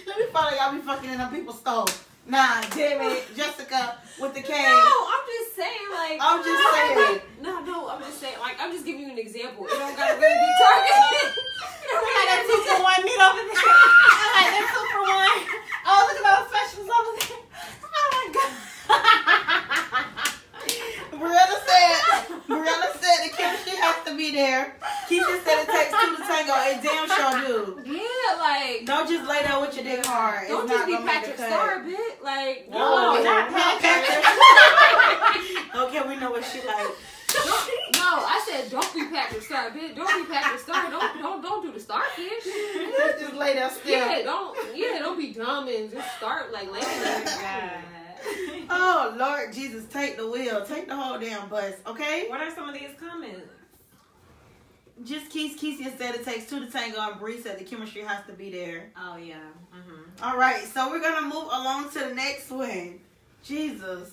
Speaker 1: Let me follow y'all be fucking in them people's stove. Nah, damn it, Jessica with the K.
Speaker 4: no, I'm just saying, like.
Speaker 1: I'm just saying.
Speaker 4: No, I'm just saying, like, I'm just giving you an example. It don't gotta really be Target.
Speaker 3: We got a
Speaker 1: be there. Keisha said it takes two to tango. It damn sure do.
Speaker 4: Yeah, like
Speaker 1: Don't just lay there with your dick hard.
Speaker 4: don't
Speaker 1: It's
Speaker 4: just
Speaker 1: not
Speaker 4: be
Speaker 1: gonna make
Speaker 4: Patrick
Speaker 1: a cut.
Speaker 4: Star, bitch. Like
Speaker 1: No,
Speaker 3: not
Speaker 1: Patrick. Okay, we know what she like.
Speaker 4: No, I said don't be Patrick Star, bitch. Don't be Patrick Star. Don't do the starfish.
Speaker 1: Just lay there still.
Speaker 4: Don't be dumb and just start like laying there.
Speaker 1: Oh Lord Jesus, take the wheel, take the whole damn bus, okay?
Speaker 3: What are some of these comments?
Speaker 1: Just Keisha said it takes two to tango, and Bree said the chemistry has to be there.
Speaker 3: Oh yeah. Mm-hmm.
Speaker 1: All right, so we're gonna move along to the next one. Jesus,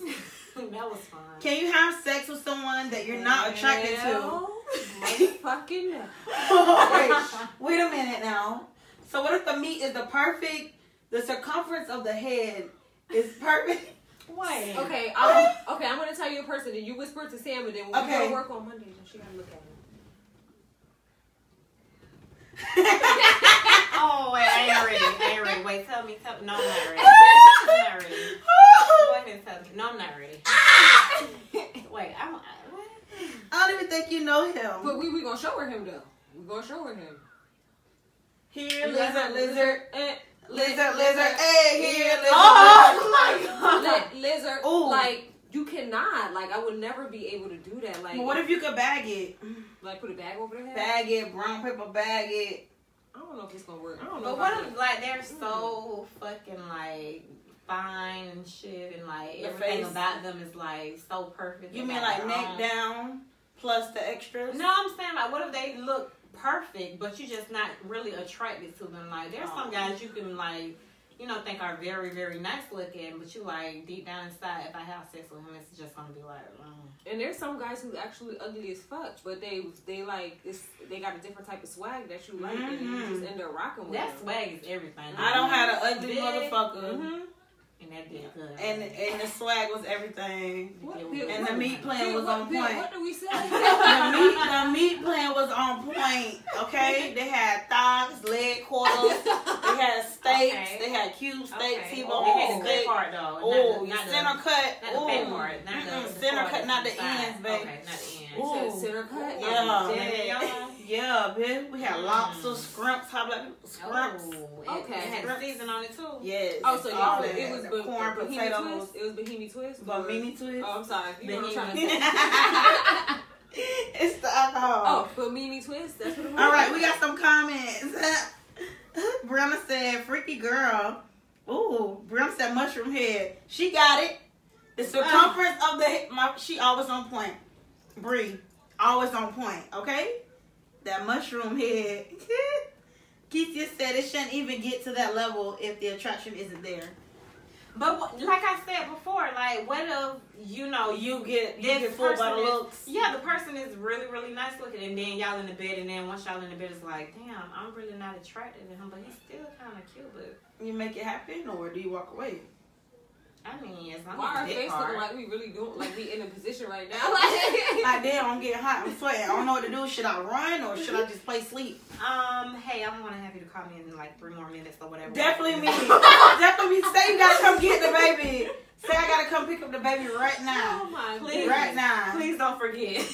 Speaker 3: That was fun.
Speaker 1: can you have sex with someone that you're not attracted to?
Speaker 4: Motherfucking no.
Speaker 1: Wait a minute now. So what if the meat is the circumference of the head is perfect?
Speaker 3: Wait.
Speaker 4: Okay, I'm gonna tell you a person, and you whisper it to Sam, and then when we
Speaker 1: Okay.
Speaker 4: go to work on Mondays, and she gotta look at him.
Speaker 3: Oh wait, I ain't ready. Wait, tell me. No, I'm not ready. I'm not ready. Go ahead and tell me. No, I'm not ready. Wait, what?
Speaker 1: I don't even think you know him.
Speaker 4: But we gonna show her him though. We gonna show her him.
Speaker 1: Here,
Speaker 4: Lizard,
Speaker 1: lizard.
Speaker 4: eh,
Speaker 1: Lizard, hey, here, lizard.
Speaker 3: Oh my god.
Speaker 4: lizard.
Speaker 1: Ooh.
Speaker 4: Like you cannot. Like I would never be able to do that. Like
Speaker 1: But what if you could bag it?
Speaker 4: like put a bag over their head?
Speaker 1: Bag it, brown paper bag it.
Speaker 4: I don't know if it's gonna work. I don't know.
Speaker 3: But what if like they're so fucking like fine and shit, and like
Speaker 1: The
Speaker 3: everything
Speaker 1: face.
Speaker 3: about them is like so perfect?
Speaker 1: You
Speaker 3: They
Speaker 1: mean
Speaker 3: got
Speaker 1: like
Speaker 3: their
Speaker 1: neck
Speaker 3: own-
Speaker 1: down plus the extras?
Speaker 3: No, I'm saying like, what if they look perfect, but you just not really attracted to them? Like, there's some guys you can like, think are very, very nice looking, but you like deep down inside, if I have sex with him, it's just gonna be like.
Speaker 4: And there's some guys who actually ugly as fuck, but they like they got a different type of swag that you like, and you just end up rocking with
Speaker 3: That
Speaker 4: them.
Speaker 3: swag is everything.
Speaker 1: I don't have an ugly
Speaker 3: Big.
Speaker 1: motherfucker.
Speaker 3: And that did good.
Speaker 1: And the swag was everything.
Speaker 3: It
Speaker 1: And the meat plan was on point.
Speaker 4: What do we say?
Speaker 1: The meat plan was on point. Okay, they had thighs, leg quarters, they had steaks,
Speaker 3: Okay.
Speaker 1: they had cube steaks,
Speaker 3: Okay.
Speaker 1: T-bone
Speaker 3: They had the
Speaker 1: steak.
Speaker 3: good part though.
Speaker 1: Oh,
Speaker 3: not
Speaker 1: your
Speaker 3: the
Speaker 1: center cut.
Speaker 3: Not the fat part. Not the
Speaker 1: Center
Speaker 3: part
Speaker 1: cut, not the
Speaker 3: inside.
Speaker 1: ends, babe.
Speaker 3: Okay, not the ends.
Speaker 1: Ooh.
Speaker 4: Center cut.
Speaker 1: Yeah.
Speaker 3: Yeah.
Speaker 1: Yeah, bitch. We had lobster, scrimps, how black people? Scrimps.
Speaker 4: Okay.
Speaker 3: It had season on it too.
Speaker 1: Yes.
Speaker 4: Oh, so
Speaker 1: all
Speaker 4: yeah,
Speaker 1: that.
Speaker 4: it was
Speaker 1: corn,
Speaker 4: Bohemian
Speaker 1: potatoes,
Speaker 4: Twist. It was Bohemian Twist.
Speaker 1: Bohemian Twist.
Speaker 4: Oh, I'm sorry. You know what I'm trying to
Speaker 1: Bohemian.
Speaker 4: say.
Speaker 1: It's the alcohol.
Speaker 4: Oh, Bohemian Twist. That's what it was.
Speaker 1: All right, we got some comments. Brianna said, "Freaky girl." Ooh, Brianna said, "Mushroom head." She got it. The circumference of she always on point. Bree, always on point. Okay, that mushroom head. Keith just said it shouldn't even get to that level if the attraction isn't there.
Speaker 3: But like I said before, like what if you
Speaker 1: get
Speaker 3: this
Speaker 1: fooled by the
Speaker 3: person is-
Speaker 1: looks.
Speaker 3: Yeah, the person is really, really nice looking, and then y'all in the bed, and then once y'all in the bed, it's like, damn, I'm really not attracted to him, but he's still kind of cute. But
Speaker 1: You make it happen, or do you walk away?
Speaker 3: I mean, as long
Speaker 4: Why our
Speaker 3: as the
Speaker 4: face
Speaker 3: dick
Speaker 4: looking
Speaker 3: hard.
Speaker 4: like we really don't like we in a position right now?
Speaker 1: Like, damn, I'm getting hot. I'm sweating. I don't know what to do. Should I run or should I just play sleep?
Speaker 3: Hey, I'm gonna have you to call me in like 3 more minutes or whatever.
Speaker 1: Definitely me. Definitely me. Say you gotta come get the baby. Say I gotta come pick up the baby right
Speaker 4: Oh
Speaker 1: now.
Speaker 4: my
Speaker 3: Please.
Speaker 1: Right now.
Speaker 3: Please don't forget.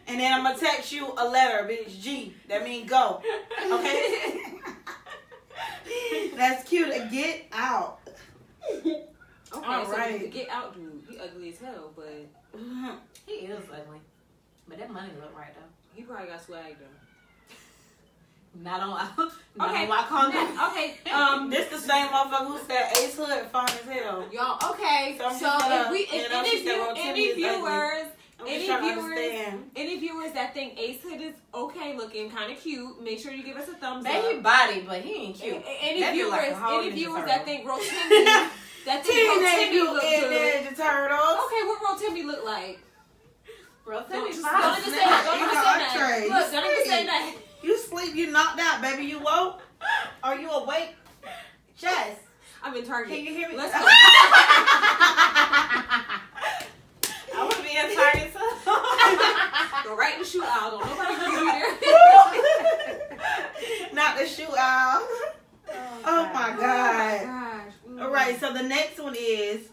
Speaker 1: And then I'm gonna text you a letter, bitch. G. That means go. Okay? That's cute. Get out.
Speaker 4: Okay,
Speaker 1: All
Speaker 4: so
Speaker 1: right.
Speaker 4: the Get Out dude, he ugly as hell, but
Speaker 3: He is ugly, but that money look right though.
Speaker 4: he probably got swag though.
Speaker 3: Not on
Speaker 4: Okay.
Speaker 3: my contact.
Speaker 4: Okay.
Speaker 1: This the same motherfucker who said Ace Hood fine as hell.
Speaker 4: Y'all. Okay.
Speaker 1: So I'm
Speaker 4: So
Speaker 1: just gonna,
Speaker 4: if we,
Speaker 1: you know, she said, well, Timmy
Speaker 4: any
Speaker 1: is ugly.
Speaker 4: viewers,
Speaker 1: I'm just trying to understand.
Speaker 4: any viewers that think Ace Hood is okay looking, kind of cute, make sure you give us a thumbs
Speaker 3: Baby
Speaker 4: up.
Speaker 3: body, but he ain't cute.
Speaker 4: Any
Speaker 3: That'd be
Speaker 4: viewers,
Speaker 3: like a whole
Speaker 4: any
Speaker 3: Ninja
Speaker 4: viewers
Speaker 3: Turtle.
Speaker 4: that think Rotimi, that think
Speaker 1: Teenage
Speaker 4: Rotimi
Speaker 1: Mutant
Speaker 4: look good.
Speaker 1: Ninja Turtles.
Speaker 4: Okay, what Rotimi look like?
Speaker 3: Bro,
Speaker 4: Don't
Speaker 3: Timmy's
Speaker 4: just
Speaker 3: fine.
Speaker 4: don't even say that. Don't even say that.
Speaker 1: Entrees.
Speaker 4: Look, don't even say that.
Speaker 1: You sleep, you knocked out, baby. You woke? Are you awake? Jess,
Speaker 4: I'm in Target.
Speaker 1: can you hear me?
Speaker 4: Let's go.
Speaker 3: I would be in Target too.
Speaker 4: Go right in the shoe aisle. Don't nobody bring you there.
Speaker 1: Not the shoe aisle. Oh my God.
Speaker 4: Gosh.
Speaker 1: All right, so the next one is,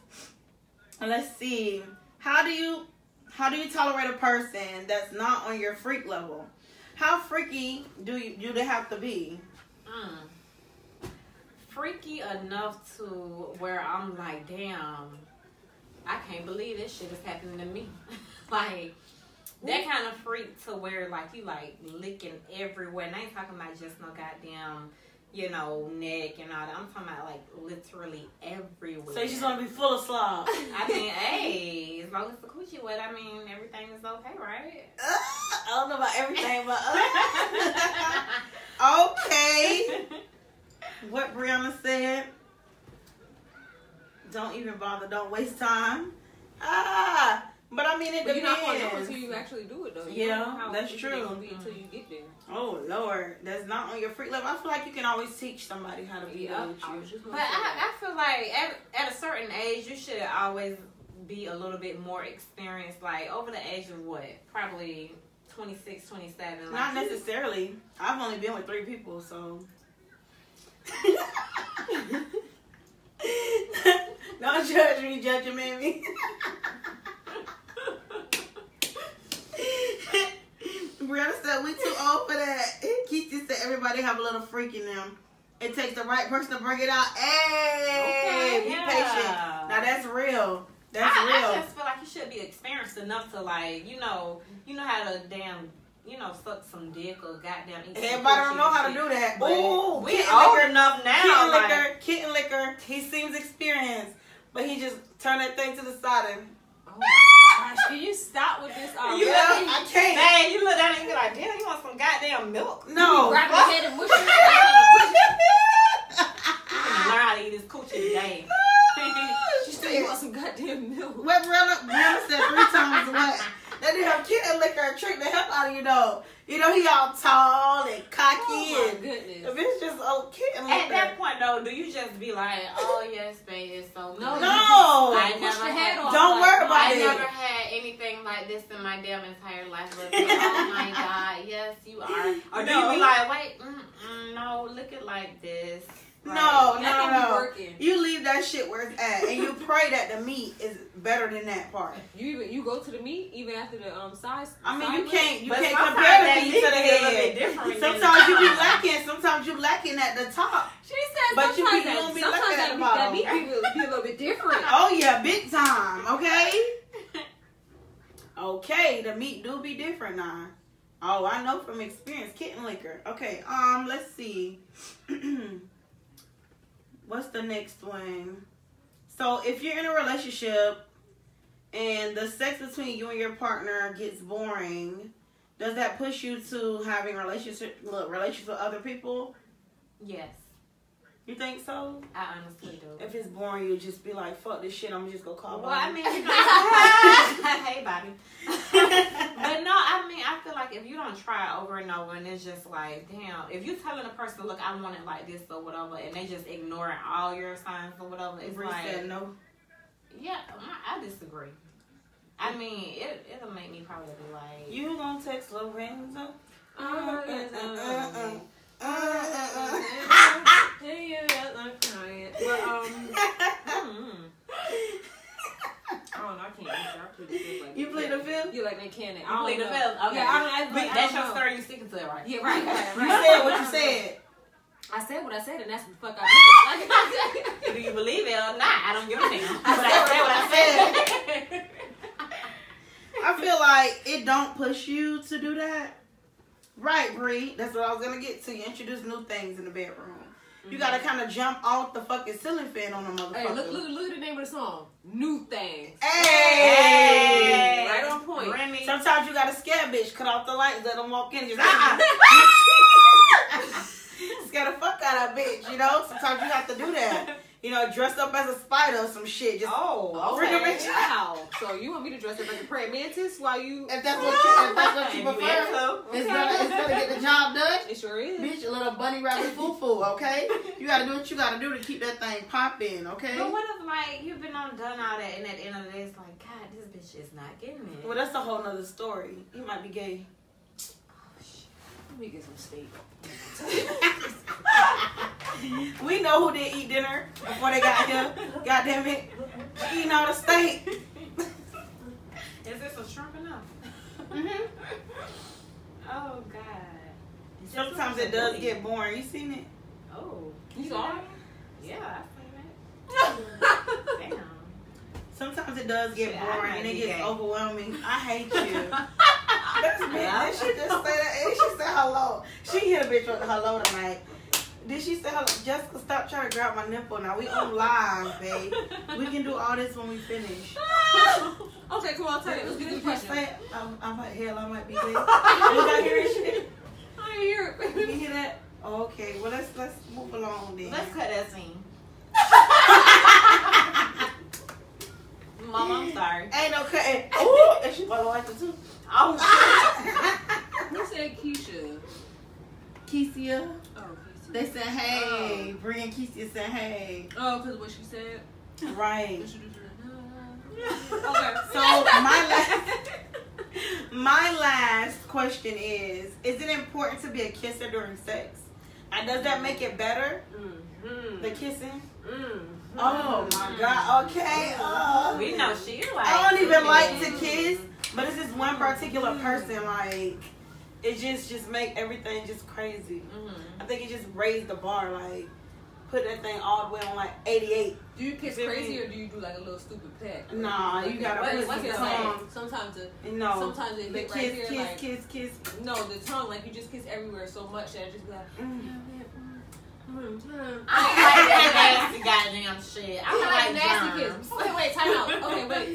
Speaker 1: let's see. How do you How do you tolerate a person that's not on your freak level? How freaky do they have to be?
Speaker 3: Freaky enough to where I'm like, damn, I can't believe this shit is happening to me. Like, that kind of freak to where, like, you, like, licking everywhere. And I ain't talking about just no goddamn, you know, neck and all that. I'm talking about, like, literally everywhere.
Speaker 1: So you just want to be full of slob.
Speaker 3: I mean, hey, as long as the coochie wet, I mean, everything is okay, right?
Speaker 1: I don't know about everything, but okay. What Brianna said. Don't even bother. Don't waste time. But I mean, it
Speaker 4: But
Speaker 1: depends.
Speaker 4: you're not gonna know until you actually do it, though. You
Speaker 1: Yeah,
Speaker 4: don't know how
Speaker 1: that's
Speaker 4: it's
Speaker 1: true.
Speaker 4: gonna be until you get there.
Speaker 1: Oh Lord, that's not on your freak level. I feel like you can always teach somebody how to be
Speaker 4: Yeah,
Speaker 1: with
Speaker 4: I
Speaker 1: you.
Speaker 4: was just gonna
Speaker 3: But
Speaker 4: say that.
Speaker 3: I feel like at a certain age, you should always be a little bit more experienced. Like, over the age of what? Probably 26, 27. Like,
Speaker 1: Not necessarily. I've only been with 3 people, so. Don't judge me, judging me. Brianna said we too old for that. Keisha said everybody have a little freak in them. It takes the right person to bring it out. Hey,
Speaker 3: Okay,
Speaker 1: be
Speaker 3: yeah.
Speaker 1: patient. Now that's real. That's
Speaker 3: I
Speaker 1: real.
Speaker 3: just feel like you should be experienced enough to, like, you know how to damn, suck some dick or goddamn eat some
Speaker 1: Everybody don't
Speaker 3: coochie
Speaker 1: know how to
Speaker 3: and
Speaker 1: do
Speaker 3: shit.
Speaker 1: that.
Speaker 3: But
Speaker 1: Ooh,
Speaker 3: we
Speaker 1: kitten
Speaker 3: old
Speaker 1: liquor.
Speaker 3: enough now.
Speaker 1: Kitten liquor. He seems experienced, but he just turned that thing to the side and.
Speaker 4: Oh my gosh, can you stop with this already?
Speaker 1: Yeah, I can't.
Speaker 3: Man, you look down and you be like, damn, you want some goddamn milk?
Speaker 1: No.
Speaker 4: Grab your head and mush it.
Speaker 3: Learn how to eat this coochie today.
Speaker 4: She said you want some goddamn milk.
Speaker 1: What Brianna said 3 times what? That damn kitten liquor trick the hell out of you though. You know he all tall and cocky
Speaker 4: Oh my
Speaker 1: and
Speaker 4: goodness.
Speaker 1: if it's just old kitten
Speaker 3: At
Speaker 1: liquor.
Speaker 3: that point, though, do you just be like, oh, yes, babe, it's so good?
Speaker 4: No.
Speaker 3: I
Speaker 4: Push
Speaker 3: never
Speaker 4: the head
Speaker 3: had,
Speaker 4: off.
Speaker 1: Don't worry about
Speaker 3: I
Speaker 1: it.
Speaker 3: never had anything like this in my damn entire life. But oh, my God, yes, you are. Or do
Speaker 1: No.
Speaker 3: you be like, wait, no, look it like this.
Speaker 1: No,
Speaker 4: That can be
Speaker 1: no.
Speaker 4: working.
Speaker 1: You leave that shit where it's at and you pray that the meat is better than that part.
Speaker 4: You go to the meat even after the size.
Speaker 1: I mean, you
Speaker 4: side
Speaker 1: can't
Speaker 3: But
Speaker 1: compare
Speaker 3: sometimes
Speaker 1: the
Speaker 3: that
Speaker 1: meat to the
Speaker 3: meat is a little bit
Speaker 1: head.
Speaker 3: different
Speaker 1: Sometimes you be
Speaker 3: than the
Speaker 1: lacking. Sometimes you lacking at the top.
Speaker 4: She said
Speaker 1: But you
Speaker 4: sometimes
Speaker 1: be- you don't be
Speaker 4: sometimes
Speaker 1: looking at
Speaker 4: that
Speaker 1: the
Speaker 4: meat
Speaker 1: bottom.
Speaker 4: be a little bit different.
Speaker 1: Oh yeah, big time. Okay. Okay, the meat do be different now. Oh, I know from experience. Kitten liquor. Okay. Let's see. What's the next one? So if you're in a relationship and the sex between you and your partner gets boring, does that push you to having relationships with other people?
Speaker 3: Yes,
Speaker 1: You think so?
Speaker 3: I honestly do.
Speaker 1: If it's boring, you just be like, "Fuck this shit." I'm just gonna call.
Speaker 3: Well,
Speaker 1: Bobby.
Speaker 3: I mean, hey, Bobby. But no, I mean, I feel like if you don't try it over and over, and it's just like, damn, if you telling a person, look, I want it like this or whatever, and they just ignoring all your signs or whatever, it's
Speaker 1: Bree
Speaker 3: like,
Speaker 1: said no.
Speaker 3: yeah, I disagree. I mean, it'll make me probably be like,
Speaker 1: You gonna text Lorenzo?
Speaker 4: But I don't know. I can't answer. I plead the fifth. Like
Speaker 1: You plead the fifth?
Speaker 4: You like they can't.
Speaker 3: you plead the fifth. Okay,
Speaker 4: Yeah, I
Speaker 3: that's
Speaker 4: don't
Speaker 3: your
Speaker 4: know.
Speaker 3: story. You sticking to it, right?
Speaker 4: Yeah, right.
Speaker 1: You said what you said.
Speaker 4: I said what I said, and that's the fuck I meant.
Speaker 3: Whether you believe it or not, I don't give a damn. But
Speaker 1: I
Speaker 3: I said what I said.
Speaker 1: I feel like it don't push you to do that. Right, Bree. That's what I was gonna get to. You introduce new things in the bedroom. You gotta kind of jump off the fucking ceiling fan on the motherfucker.
Speaker 4: Hey, look at the name of the song. New Things.
Speaker 1: Hey!
Speaker 4: Right on point.
Speaker 3: Remy.
Speaker 1: Sometimes you gotta scare a bitch, cut off the lights, let them walk in, and just scare the fuck out of that bitch, you know? Sometimes you have to do that. You know, dress up as a spider or some shit. Just bring a bitch out.
Speaker 4: Wow. So you want me to dress up as a praying mantis while you?
Speaker 1: If that's what you
Speaker 3: And
Speaker 1: prefer.
Speaker 3: so.
Speaker 1: It's gonna get the job done.
Speaker 4: It sure is.
Speaker 1: Bitch, a little bunny rabbit foo-foo, okay? You gotta do what you gotta do to keep that thing popping, okay?
Speaker 3: But what if, like, you've been on done all that, and at the end of the day, it's like, God, this bitch is not getting it.
Speaker 1: Well, that's a whole nother story. He might be gay.
Speaker 4: Let me get some steak.
Speaker 1: We know who didn't eat dinner before they got here. God damn it. Eating all the steak.
Speaker 3: It's this a shrimp enough?
Speaker 1: Mhm.
Speaker 3: Oh God.
Speaker 1: Sometimes it does get boring. You seen it?
Speaker 3: Oh.
Speaker 4: You saw it?
Speaker 3: Yeah, I seen it. Damn.
Speaker 1: Sometimes it does get
Speaker 3: Shit, I
Speaker 1: boring
Speaker 3: might
Speaker 1: and it
Speaker 3: be
Speaker 1: gets
Speaker 3: gay.
Speaker 1: overwhelming. I hate you. That's me. Did she just say that? And she said hello. She hit a bitch with hello tonight. Did she say hello? Jessica, stop trying to grab my nipple now. We on live, babe. We can do all this when we finish.
Speaker 4: Okay, come on, tell you. Let's get to the question.
Speaker 1: Say, I might hell, I might be gay. You got hear this shit?
Speaker 4: I ain't hear it.
Speaker 1: You can hear that? Oh, okay. Well, let's move along then.
Speaker 3: Let's cut that scene. Mama, I'm sorry.
Speaker 1: Ain't no cutting. Ooh, and she probably liked it too.
Speaker 3: Oh shit.
Speaker 4: Who said Keisha?
Speaker 1: Keisha.
Speaker 4: Oh, Keisha.
Speaker 1: They said hey. Brie and Keisha said hey.
Speaker 4: Oh, because what she said?
Speaker 1: Right.
Speaker 4: What she do?
Speaker 1: Okay. So my last question is it important to be a kisser during sex? And does that make it better?
Speaker 4: Mm-hmm.
Speaker 1: The kissing?
Speaker 4: Mm-hmm.
Speaker 1: Oh my God. Okay.
Speaker 3: We know she like.
Speaker 1: I don't even like to kiss, but it's just one particular person. Like it just make everything just crazy. I think it just raised the bar. Like put that thing all the way on like 88.
Speaker 4: Do you kiss crazy or do you do like a little stupid peck?
Speaker 1: Nah, you gotta
Speaker 4: what's your
Speaker 1: tongue.
Speaker 4: Sometimes it.
Speaker 1: No.
Speaker 4: Sometimes it
Speaker 1: The
Speaker 4: hit
Speaker 1: kiss,
Speaker 4: right here.
Speaker 1: kiss,
Speaker 4: Like,
Speaker 1: kiss.
Speaker 4: no, the tongue. Like you just kiss everywhere so much that it just be like.
Speaker 3: I don't like that nasty goddamn shit. I
Speaker 4: I
Speaker 3: don't
Speaker 4: like
Speaker 3: like
Speaker 4: nasty
Speaker 3: germs.
Speaker 4: kiss. Wait, time out. Okay, wait.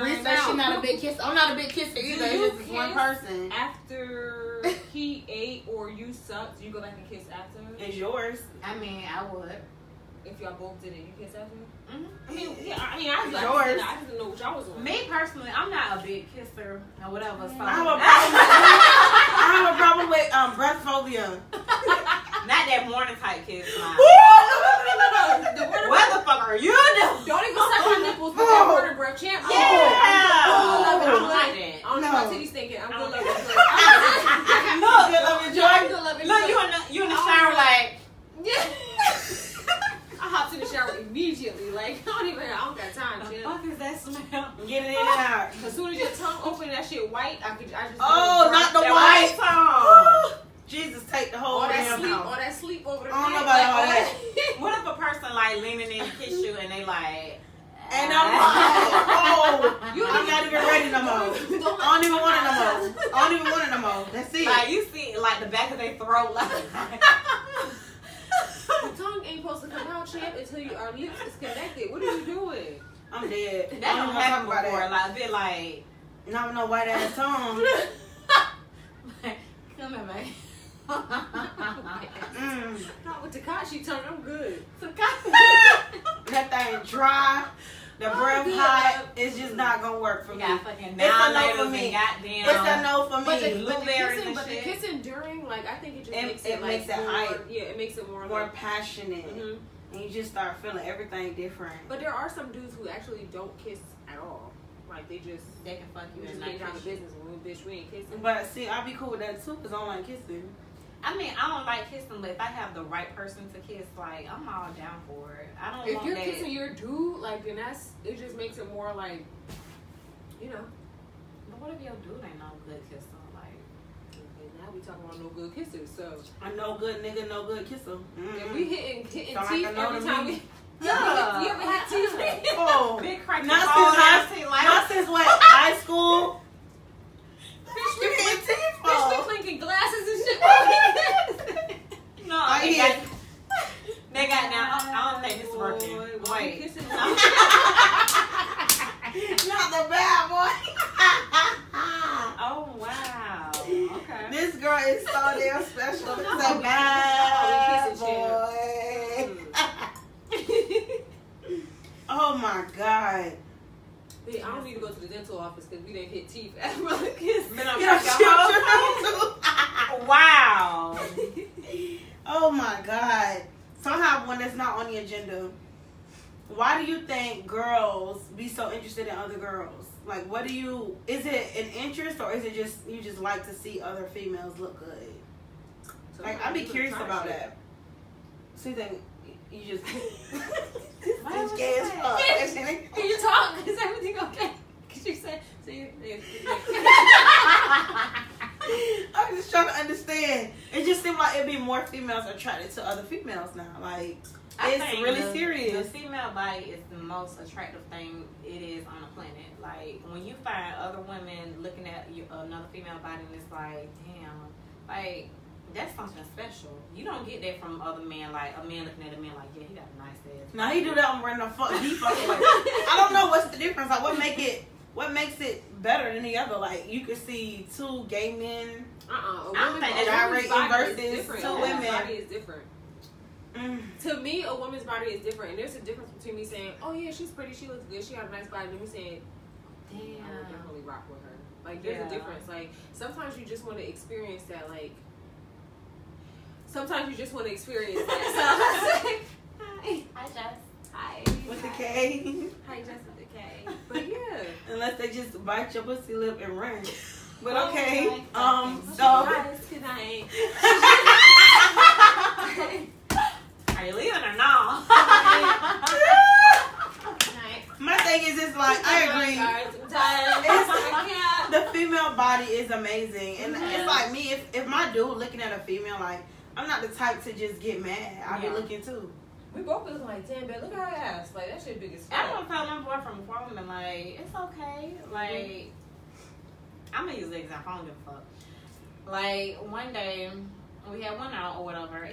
Speaker 1: Bree says she's not a big kisser. I'm not a big kisser either.
Speaker 4: Do you
Speaker 1: It's just one
Speaker 4: kiss
Speaker 1: person.
Speaker 4: After he ate or you sucked, do you go back and kiss after?
Speaker 1: It's yours.
Speaker 3: I mean, I would.
Speaker 4: If y'all both did it, you kiss after?
Speaker 3: Mm-hmm.
Speaker 4: I mean, I just
Speaker 1: Yours.
Speaker 4: I just didn't know what y'all was on.
Speaker 3: Me personally, I'm not a big kisser or whatever. So
Speaker 1: I have a problem with breath phobia.
Speaker 3: not that morning type kiss. Like,
Speaker 4: No.
Speaker 3: what the fuck are you doing?
Speaker 4: Don't even suck my nipples with that water breath, champ.
Speaker 3: Yeah.
Speaker 4: I don't
Speaker 3: like
Speaker 4: like
Speaker 3: that.
Speaker 4: it. I don't know my titties thinking. I'm good loving
Speaker 3: Look, you in the shower like.
Speaker 4: Yeah. I hopped in the shower immediately. Like I don't got time,
Speaker 3: The
Speaker 4: champ.
Speaker 3: fuck is that smell?
Speaker 1: Get it in and out.
Speaker 4: As soon as your tongue open, that shit white. I just.
Speaker 1: Oh, not the
Speaker 3: That
Speaker 1: white.
Speaker 3: tongue.
Speaker 1: Jesus, take the whole
Speaker 4: All that
Speaker 1: damn
Speaker 4: sleep,
Speaker 1: house.
Speaker 4: all that sleep over the
Speaker 1: I don't know
Speaker 4: bed,
Speaker 1: about
Speaker 4: like,
Speaker 1: all that.
Speaker 3: What if a person like leaning in to kiss you and they like?
Speaker 1: And I'm like, oh,
Speaker 4: You
Speaker 1: I'm not even ready no more. I don't even want it no more. I don't even want it no more. That's it.
Speaker 3: Like you see, like the back of their throat, like.
Speaker 4: The tongue ain't supposed to come out, champ, until our lips is connected. What are you doing?
Speaker 1: I'm dead.
Speaker 3: That
Speaker 1: I
Speaker 3: don't
Speaker 1: don't want to talk
Speaker 3: happen
Speaker 1: about
Speaker 3: before.
Speaker 1: that.
Speaker 3: Like a bit like.
Speaker 1: Not with no white ass tongue.
Speaker 3: Come here, man.
Speaker 4: Not with Takashi tongue, I'm good.
Speaker 1: That thing dry. The breath
Speaker 4: good.
Speaker 1: hot. It's just not gonna work for
Speaker 3: You
Speaker 1: me.
Speaker 3: got fucking
Speaker 1: It's a no
Speaker 3: now
Speaker 1: for me.
Speaker 3: and goddamn.
Speaker 1: It's a no for
Speaker 4: But
Speaker 1: me.
Speaker 4: the
Speaker 3: Blueberries
Speaker 4: kissing,
Speaker 3: and
Speaker 4: but the
Speaker 3: shit.
Speaker 4: kissing during, like, I think it just
Speaker 1: It-
Speaker 4: makes
Speaker 1: it
Speaker 4: it, like,
Speaker 1: makes it
Speaker 4: more,
Speaker 1: hype.
Speaker 4: yeah, it makes it more,
Speaker 1: More
Speaker 4: like,
Speaker 1: passionate.
Speaker 4: mhm.
Speaker 1: And you just start feeling everything different.
Speaker 4: But there are some dudes who actually don't kiss at all. Like, they just,
Speaker 3: They can fuck you
Speaker 4: we
Speaker 3: and
Speaker 4: just
Speaker 3: not
Speaker 4: get down to
Speaker 3: kiss you.
Speaker 4: business and we, bitch, we ain't kissing.
Speaker 1: But see, I'll be cool with that too, because I don't like kissing.
Speaker 3: I mean, I don't like kissing, but if I have the right person to kiss, like I'm all down for it. I don't
Speaker 4: If
Speaker 3: want
Speaker 4: you're
Speaker 3: that.
Speaker 4: kissing your dude, like, then it just makes it more, like, you know.
Speaker 3: But what if your dude ain't no good kisser? Like,
Speaker 4: Okay, now we talking about no good kissers, so.
Speaker 1: A no good nigga, no good kisser.
Speaker 4: If we hitting
Speaker 1: Sound like
Speaker 4: teeth
Speaker 1: a no
Speaker 4: every
Speaker 1: to
Speaker 4: time
Speaker 1: me.
Speaker 4: we.
Speaker 3: Yeah.
Speaker 4: You ever had teeth?
Speaker 1: Oh,
Speaker 3: big cracky
Speaker 1: not
Speaker 3: ball
Speaker 1: since high,
Speaker 3: nasty, like
Speaker 1: not since what, high school?
Speaker 4: Bitch,
Speaker 1: You getting teeth
Speaker 4: Bitch, we
Speaker 1: for?
Speaker 4: clinking glasses and shit.
Speaker 3: no,
Speaker 1: I
Speaker 3: they
Speaker 1: hear.
Speaker 3: got now. I don't think it's working.
Speaker 4: Boy, why you
Speaker 3: Wait,
Speaker 4: kissing
Speaker 1: Not the bad boy.
Speaker 3: oh wow, okay.
Speaker 1: This girl is so damn special. It's
Speaker 4: No,
Speaker 1: a bad
Speaker 4: we kissing
Speaker 1: boy. Oh my God.
Speaker 4: Hey, I don't need to go to the dental office because we didn't hit teeth after the kiss.
Speaker 3: Been on
Speaker 1: You know,
Speaker 3: crack
Speaker 1: she
Speaker 3: your
Speaker 1: was
Speaker 3: whole
Speaker 1: too.
Speaker 3: Wow.
Speaker 1: Oh my God. So I have one that's not on the agenda. Why do you think girls be so interested in other girls? Like, what do you, is it an interest or is it just, you just like to see other females look good? Like, I'd be curious about that. So you think, you just,
Speaker 3: Why
Speaker 1: this
Speaker 3: would
Speaker 1: gay
Speaker 3: you
Speaker 1: as
Speaker 3: say
Speaker 1: fuck.
Speaker 4: Can you talk? Is everything okay? She said, see,
Speaker 1: I'm just trying to understand. It just seems like it'd be more females attracted to other females now. Like, it's really serious.
Speaker 3: The female body is the most attractive thing it is on the planet. Like, when you find other women looking at another female body and it's like, damn, like, that's something special. You don't get that from other men. Like, a man looking at a man like, yeah, he got a nice ass.
Speaker 1: Now he do that on random he fucking like, I don't know what's the difference. Like, what makes it better than the other? Like, you could see two gay men gyrating versus two women.
Speaker 4: Body is different. To me, a woman's body is different, and there's a difference between me saying, "Oh yeah, she's pretty, she looks good, she got a nice body," and me saying, "Damn, I would definitely rock with her." Like, there's a difference. Like, sometimes you just want to experience that. Like, sometimes you just want to experience that. So I say, hi, Jess. Hi.
Speaker 1: With the K.
Speaker 4: Hi, Jess with the K. But yeah.
Speaker 1: Unless they just bite your pussy lip and run. But okay. So.
Speaker 4: Guys, tonight.
Speaker 3: Are you leaving or no?
Speaker 1: My thing is, it's like, I agree. The female body is amazing. And it's like me, if my dude looking at a female, like, I'm not the type to just get mad. I'll be looking too.
Speaker 4: We both be looking like, damn, babe, look at her ass. Like, that shit big as fuck.
Speaker 3: I don't tell my boyfriend before women, like, it's okay. Like, I'm going to use the example. I don't give a fuck. Like, one day, we had one out or whatever,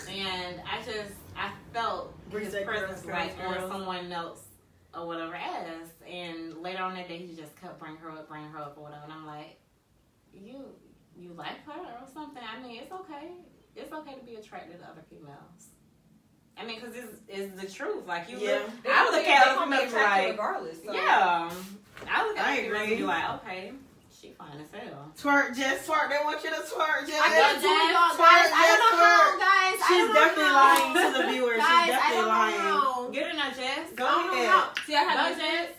Speaker 3: and I felt his presence like on someone else or whatever ass. And later on that day, he just kept bringing her up or whatever. And I'm like, you like her or something? I mean, it's okay. It's okay to be attracted to other females. I mean, because it's the truth. Like, I look at other females like,
Speaker 4: regardless. So.
Speaker 3: Yeah. I look at other females and be like, okay, she fine as hell.
Speaker 1: Twerk, Jess, twerk. They want you to twerk, Jess.
Speaker 4: I don't know how, guys.
Speaker 1: She's definitely lying to the viewers. She's definitely lying.
Speaker 3: Get her now, Jess.
Speaker 1: Go ahead.
Speaker 4: See, I have
Speaker 3: no, Jess.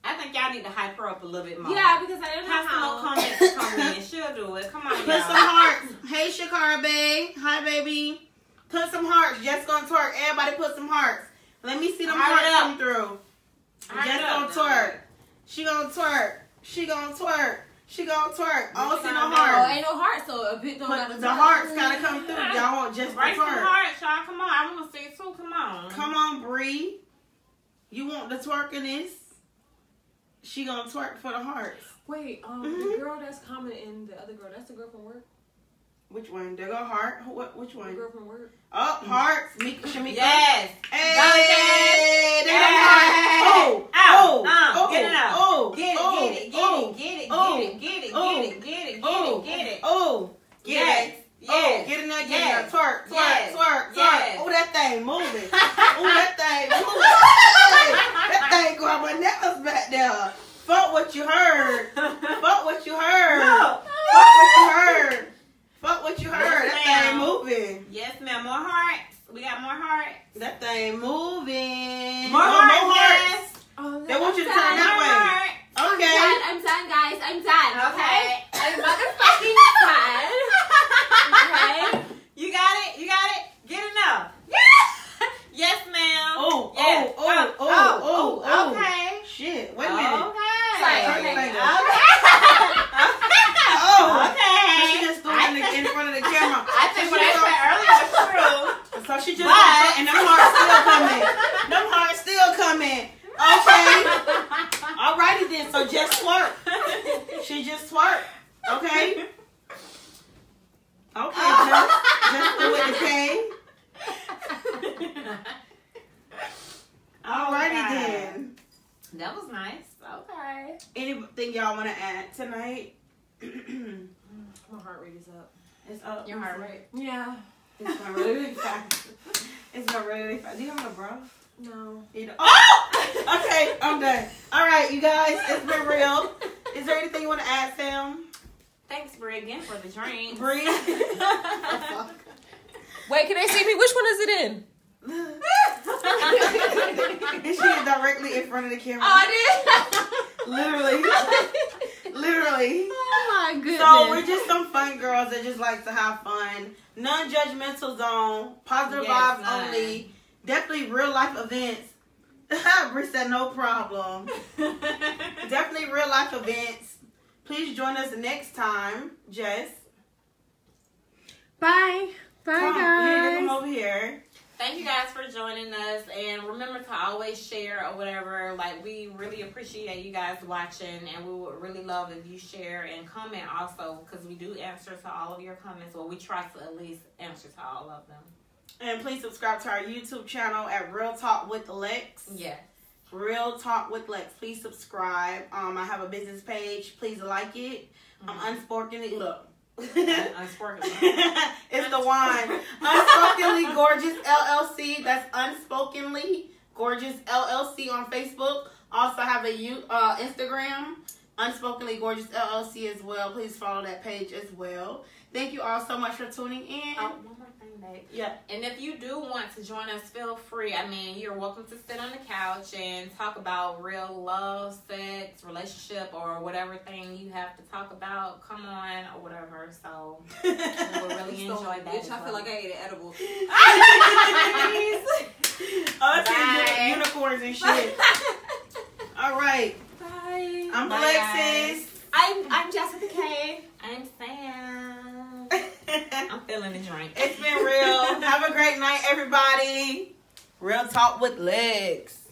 Speaker 3: I think y'all need to hype her up a little bit more.
Speaker 4: Yeah, because I don't know
Speaker 3: how.
Speaker 4: how.
Speaker 3: Comments come in. She'll do it. Come on, y'all.
Speaker 1: Put some hearts. Hey, Shakara, babe. Hi, baby. Put some hearts. Jess gonna twerk. Everybody put some hearts. Let me see them hearts come through. Jess gonna twerk. She gonna twerk. She gonna twerk. She gonna twerk. I don't see no hearts.
Speaker 4: Oh, ain't no heart, so a bit don't gotta
Speaker 1: the hearts gotta come through. Y'all want Jess to
Speaker 3: break some
Speaker 1: twerk.
Speaker 3: hearts, y'all. Come on. I want to see it too. Come on.
Speaker 1: Come on, Bree. You want the twerkiness? She gonna twerk for the hearts.
Speaker 4: Wait, the girl that's commenting, the other girl, that's the girl from work?
Speaker 1: Which one? There go Heart. Which one?
Speaker 4: The girl from work.
Speaker 1: Oh, Hearts. Shamika.
Speaker 3: Yes.
Speaker 1: Hey, there go Heart.
Speaker 3: Get it out. Get it.
Speaker 1: Get in there, twerk. Oh, that thing moving. That thing going my necklace back there. Fuck what you heard. Fuck what you heard. That thing moving.
Speaker 3: Yes, ma'am. More hearts. We got more hearts.
Speaker 1: That thing moving.
Speaker 3: More hearts.
Speaker 1: They want you to turn that way. Okay.
Speaker 4: I'm done, guys. I'm done.
Speaker 3: Okay.
Speaker 4: I'm motherfucking done. Okay.
Speaker 3: You got it. Get enough. Yes, ma'am.
Speaker 1: Oh.
Speaker 3: Okay.
Speaker 1: Shit. Wait a minute.
Speaker 3: Okay.
Speaker 1: Okay. She just threw it in front of the camera.
Speaker 3: I think what I said earlier was true.
Speaker 1: So she just and them hearts still coming. Okay. Alrighty then. So just twerk. She just twerk. Okay. Okay, just do it, okay? Alrighty then.
Speaker 3: That was nice. Okay.
Speaker 1: Anything y'all want to add tonight?
Speaker 4: My heart rate is up.
Speaker 1: It's up.
Speaker 3: Your heart rate?
Speaker 4: Yeah.
Speaker 1: It's not really fast. It's not really fast. Do you have a bra?
Speaker 4: No.
Speaker 1: Oh! Okay, I'm done. Alright, you guys, it's been real. Is there anything you want to add, Sam?
Speaker 3: Thanks, Bree, again for the drink.
Speaker 1: Bree?
Speaker 4: Wait, can I see me? Which one is it in?
Speaker 1: She is directly in front of the camera.
Speaker 4: Oh, I did?
Speaker 1: Literally.
Speaker 4: Oh my goodness.
Speaker 1: So we're just some fun girls that just like to have fun. Non-judgmental zone. Positive vibes only. Definitely real life events. Bree said no problem. Definitely real life events. Please join us next time, Jess.
Speaker 7: Bye. Bye, guys.
Speaker 1: Come over here.
Speaker 3: Thank you guys for joining us, and remember to always share or whatever. Like, we really appreciate you guys watching, and we would really love if you share and comment also, because we do answer to all of your comments, or we try to at least answer to all of them.
Speaker 1: And please subscribe to our YouTube channel at Real Talk with Lex.
Speaker 3: Yes.
Speaker 1: Real Talk with Lex. Please subscribe. I have a business page. Please like it. Unspokenly, look.
Speaker 3: Unspokenly.
Speaker 1: It's the one. Unspokenly Gorgeous LLC. That's Unspokenly Gorgeous LLC on Facebook. Also have a Instagram, Unspokenly Gorgeous LLC as well. Please follow that page as well. Thank you all so much for tuning in.
Speaker 3: Oh, one more thing, babe.
Speaker 1: Yeah.
Speaker 3: And if you do want to join us, feel free. I mean, you're welcome to sit on the couch and talk about real love, sex, relationship, or whatever thing you have to talk about. Come on, or whatever. So we'll really enjoy that.
Speaker 4: Bitch, I feel like I ate an edible.
Speaker 1: Oh, unicorns and shit. All right.
Speaker 4: Bye.
Speaker 1: I'm
Speaker 3: Bye,
Speaker 1: Alexis.
Speaker 4: I'm Jessica K.
Speaker 3: I'm Sam. I'm feeling the drink.
Speaker 1: It's been real. Have a great night, everybody. Real Talk with Lex.